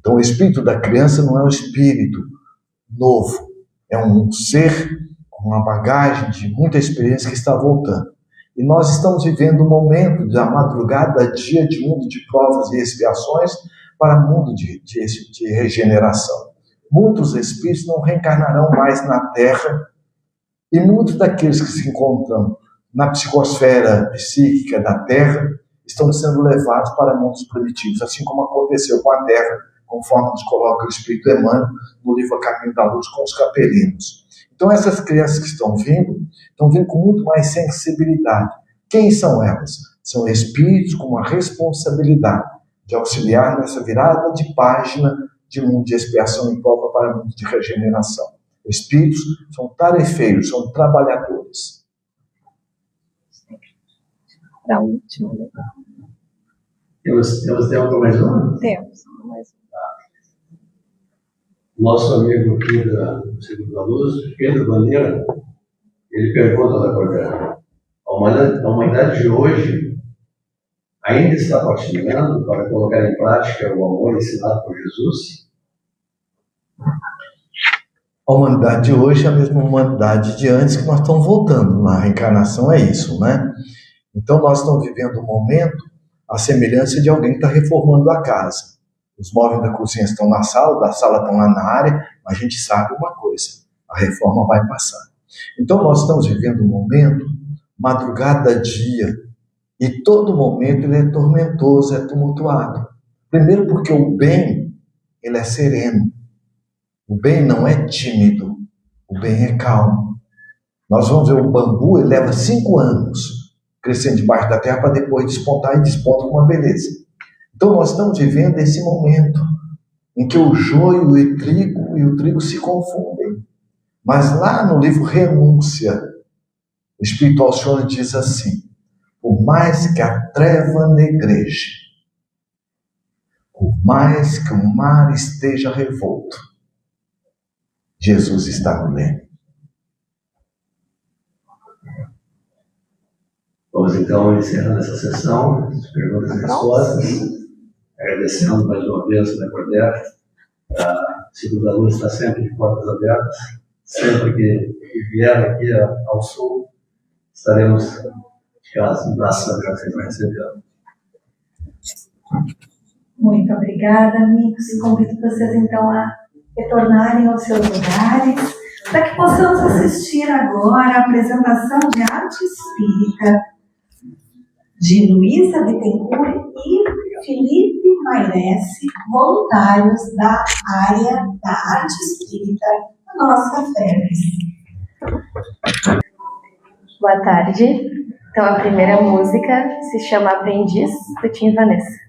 Então o espírito da criança não é um espírito novo. É um ser com uma bagagem de muita experiência que está voltando. E nós estamos vivendo um momento da madrugada, dia de mundo de provas e expiações para mundo de regeneração. Muitos espíritos não reencarnarão mais na Terra e muitos daqueles que se encontram na psicosfera psíquica da Terra estão sendo levados para mundos primitivos, assim como aconteceu com a Terra, conforme nos coloca o Espírito Emmanuel no livro A Caminho da Luz com os capelinos. Então essas crianças que estão vindo com muito mais sensibilidade. Quem são elas? São espíritos com uma responsabilidade de auxiliar nessa virada de página de mundo de expiação e prova para mundo de regeneração. Espíritos são tarefeiros, são trabalhadores. Para a última, né? Temos tempo para mais uma? Temos mais uma. Nosso amigo aqui do Segundo da Luz, Pedro Bandeira, ele pergunta da Cordel: a humanidade de hoje ainda está patinando para colocar em prática o amor ensinado por Jesus? A humanidade de hoje é a mesma humanidade de antes, que nós estamos voltando. Na reencarnação é isso, né? Então nós estamos vivendo um momento à semelhança de alguém que está reformando a casa. Os móveis da cozinha estão na sala, da sala estão lá na área, mas a gente sabe uma coisa: a reforma vai passar. Então nós estamos vivendo um momento, madrugada, dia, e todo momento ele é tormentoso, é tumultuado. Primeiro porque o bem, ele é sereno. O bem não é tímido, o bem é calmo. Nós vamos ver o bambu, ele leva 5 anos crescendo debaixo da terra para depois despontar, e desponta com uma beleza. Então nós estamos vivendo esse momento em que o joio e o trigo se confundem. Mas lá no livro Renúncia, o Espírito Alcione diz assim: por mais que a treva negreje, por mais que o mar esteja revolto, Jesus está no leme. Vamos então encerrando essa sessão, as perguntas e respostas, agradecendo mais uma vez a Cordel. A Segundo da Luz está sempre de portas abertas. Sempre que vier aqui ao sul, estaremos de casa, em braços abertos para receber. Muito obrigada, amigos. Convido vocês então a retornarem aos seus lugares para que possamos assistir agora a apresentação de arte espírita de Luísa Bittencourt e Felipe Mairesse, voluntários da área da arte espírita da nossa FEBS. Boa tarde. Então, a primeira música se chama Aprendiz, do Tim Vanessa.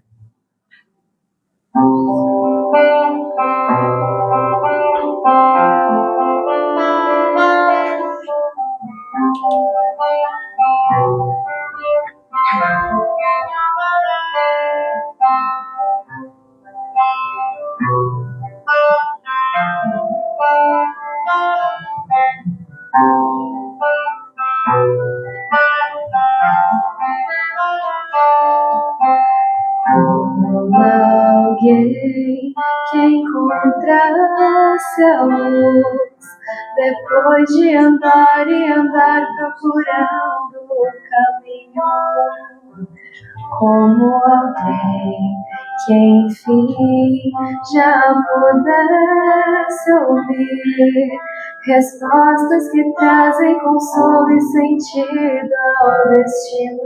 alguém que encontrasse a luz depois de andar e andar procurando o caminho, como alguém que enfim já pudesse ouvir respostas que trazem consolo e sentido ao destino.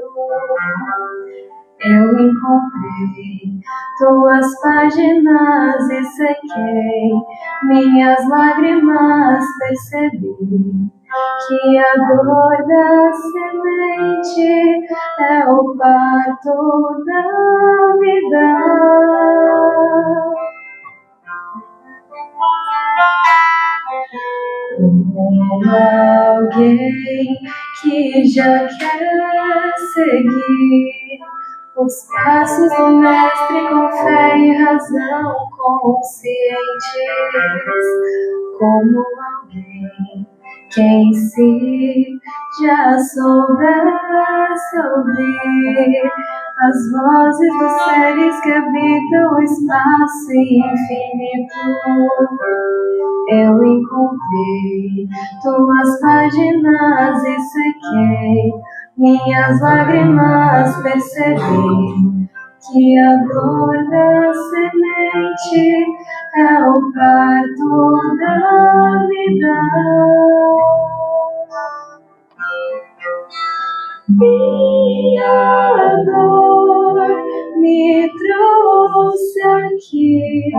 Eu encontrei tuas páginas e sequei minhas lágrimas, percebi que a dor da semente é o parto da vida. Como alguém que já quer seguir os passos do mestre com fé e razão conscientes, como alguém que em si já soubesse ouvir as vozes dos seres que habitam o espaço infinito. Eu encontrei tuas páginas e sequei minhas lágrimas, percebi que a dor da semente é o parto da vida. Minha dor me trouxe aqui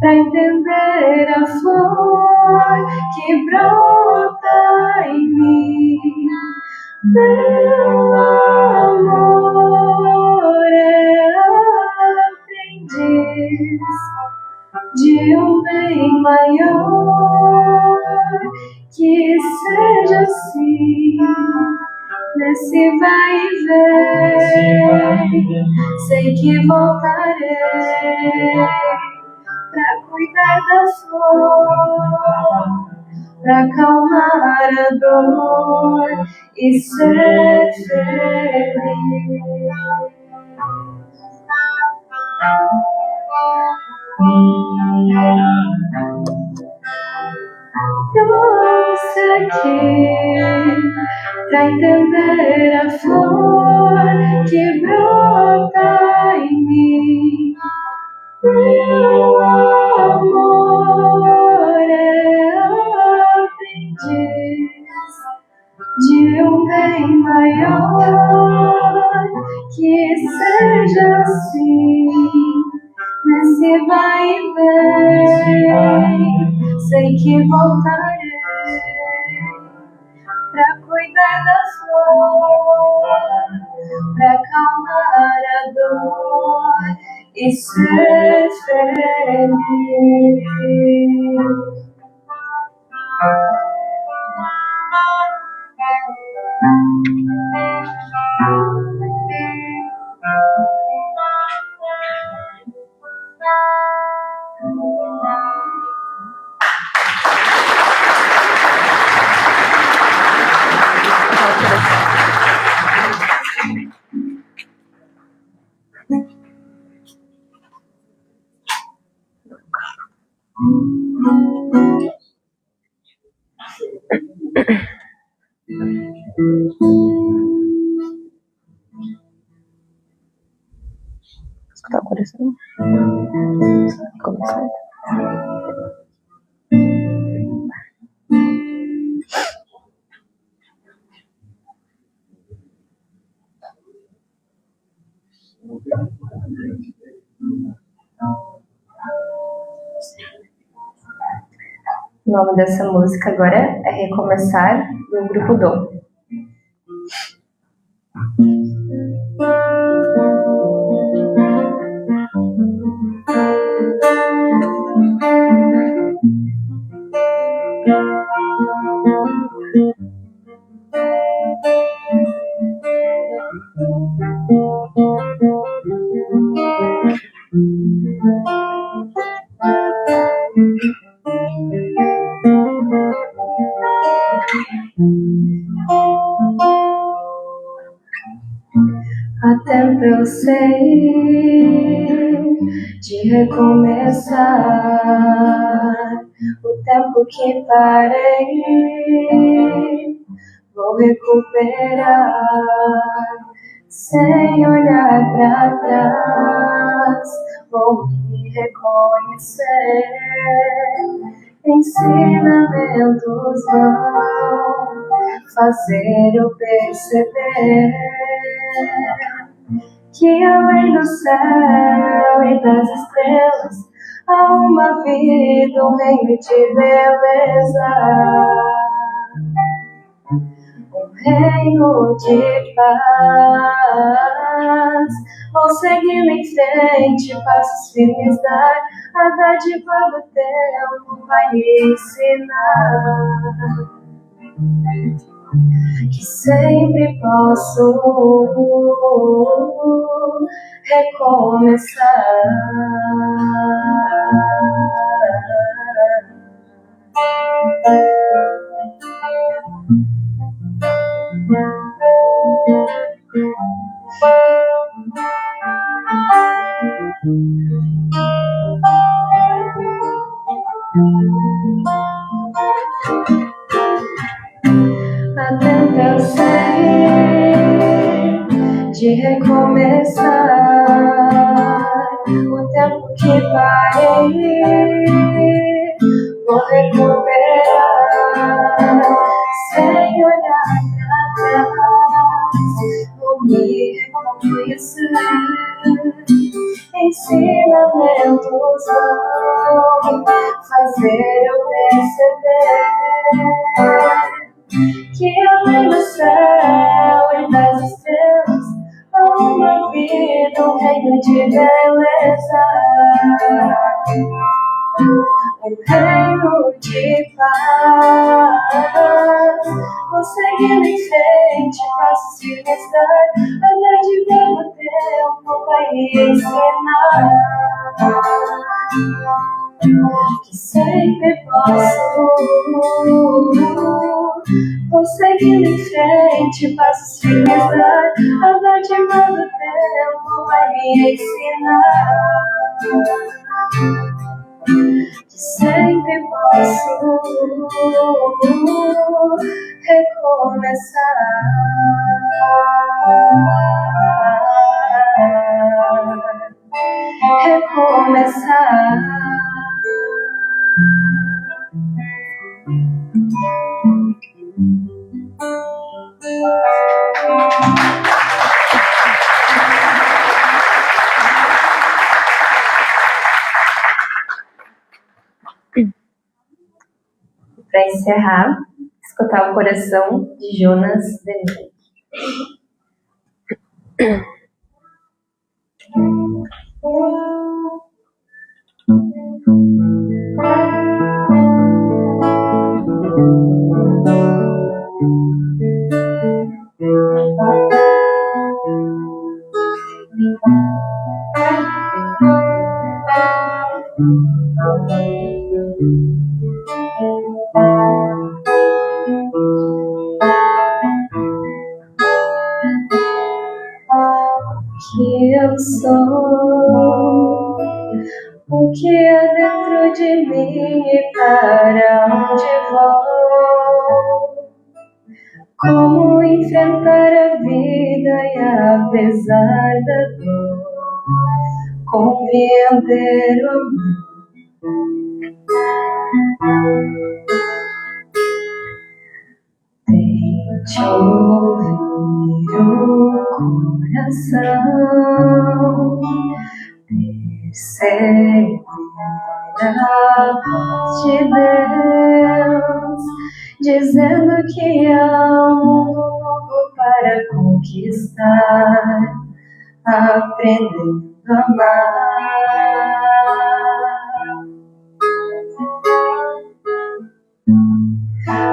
pra entender a flor que brota em mim. Meu amor é aprendiz de um bem maior, que seja assim nesse vai e vem. Sei que voltarei pra cuidar da flor, pra acalmar a dor e ser feliz. Trouxe aqui pra entender a flor que brota em mim. Meu amor é aprendiz de um bem maior, que seja assim nesse vai e vem. Sei que voltarei pra cuidar da flor, pra acalmar a dor e ser feliz. Escutar o coração. Começar. O nome dessa música agora é Recomeçar, do Grupo Dom. Há tempo eu sei de recomeçar. O tempo que parei, vou recuperar. Sem olhar para trás, vou me reconhecer. Ensinamentos vão fazer eu perceber que além do céu e das estrelas há uma vida, um reino de beleza, um reino de paz. Vou seguindo em frente, passos firmes dar, a dádiva do tempo vai me ensinar que sempre posso recomeçar. Há tanta sede de recomeçar. O tempo que parei, vou recuperar. Sem olhar para trás, vou me reconhecer. Ensinamentos vão fazer eu perceber que além do céu e das estrelas há uma vida, um reino de beleza, um reino de paz. Vou seguindo em frente, passos firmes dar, a dádiva do tempo vai me ensinar que sempre posso. Vou seguindo em frente, passos firmes dar, a dádiva do tempo vai me ensinar que sempre posso recomeçar. Recomeçar. Para encerrar, escutar o coração de Jonas Demick. Que eu sou, o que há dentro de mim e para onde vou, como enfrentar a vida e apesar da dor, compreender o amor. Tente ouvir o coração, perceber a voz de Deus, dizendo que há um mundo novo para conquistar, aprendendo a amar.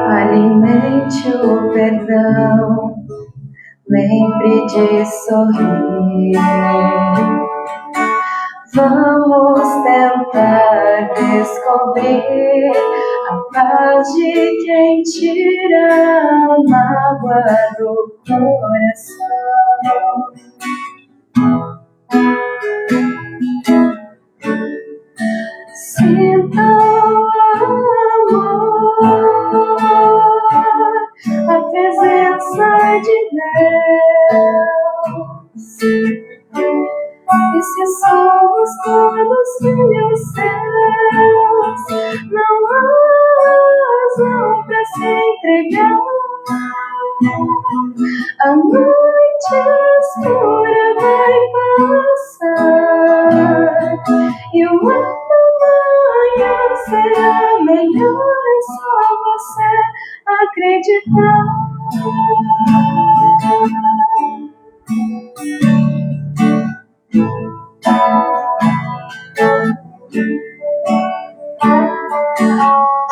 Alimente o perdão, lembre de sorrir. Vamos tentar descobrir a paz de quem tira a mágoa do coração. Deus. E se somos todos filhos seus, não há razão pra se entregar. A noite escura vai passar e uma manhã será melhor. É só você acreditar.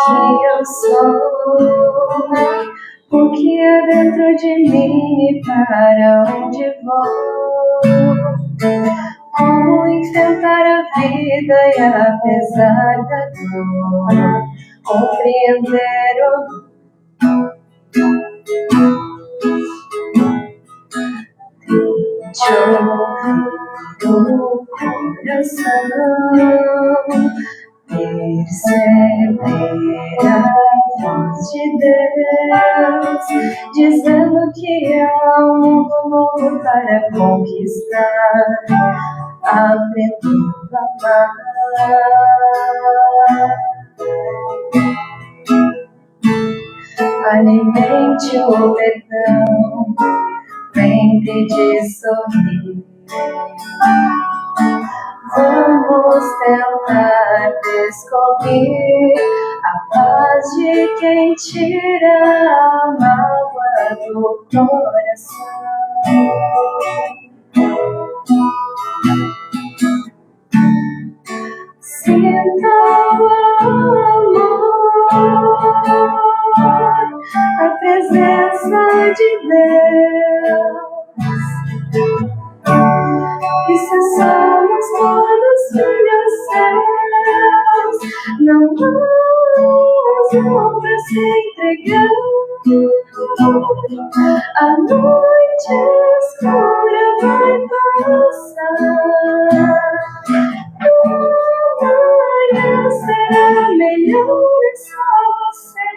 Que eu sou o que há dentro de mim e para onde vou. Como enfrentar a vida e apesar da dor, compreender o do coração, perceber a voz de Deus, dizendo que há um mundo novo para conquistar, aprendendo a amar. Alimente o perdão, lembre de sorrir. Vamos tentar descobrir a paz de quem tira a mágoa do coração. Sinta o amor, a presença de Deus. E se somos todos filhos seus, não há razão pra se entregar. A noite escura vai passar, amanhã será melhor. É só você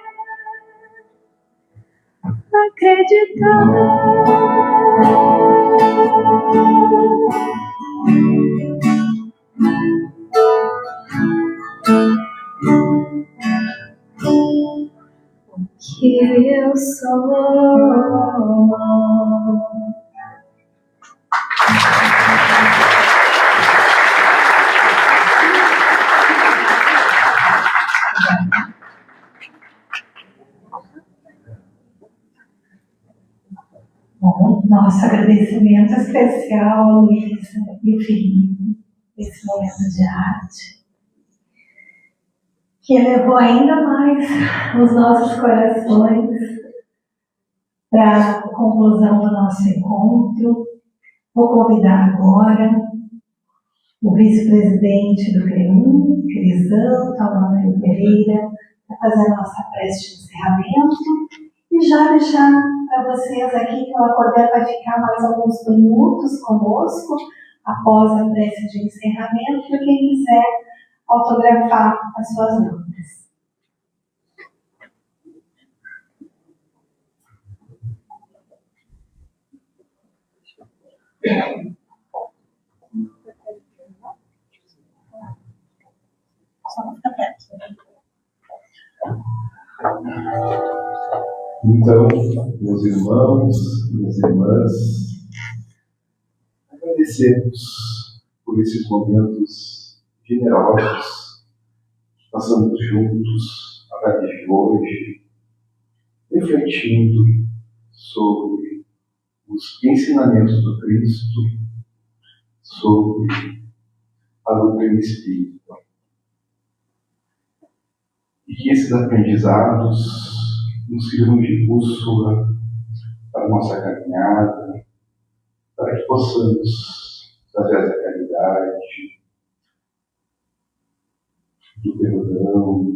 acreditar. Que eu sou. Bom, nosso agradecimento especial a Luísa e o Felipe nesse momento de arte, que elevou ainda mais os nossos corações para a conclusão do nosso encontro. Vou convidar agora o vice-presidente do CREUM, Crisanto, Amário Pereira, para fazer a nossa prece de encerramento e já deixar para vocês aqui que o Acordé vai ficar mais alguns minutos conosco após a prece de encerramento, para quem quiser autografar as suas notas. Então, meus irmãos, minhas irmãs, agradecemos por esses momentos generosos que passamos juntos a tarde de hoje, refletindo sobre os ensinamentos do Cristo, sobre a doutrina espírita. E que esses aprendizados nos sirvam de bússola para a nossa caminhada, para que possamos, através da caridade, do perdão,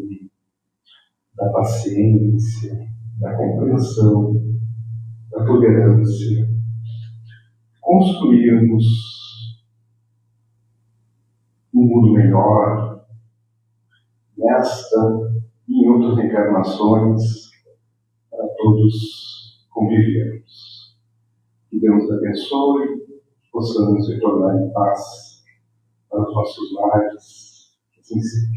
da paciência, da compreensão, da tolerância, construirmos um mundo melhor nesta e em outras encarnações para todos convivermos. Que Deus nos abençoe, que possamos retornar em paz para os nossos lares. Assim seja.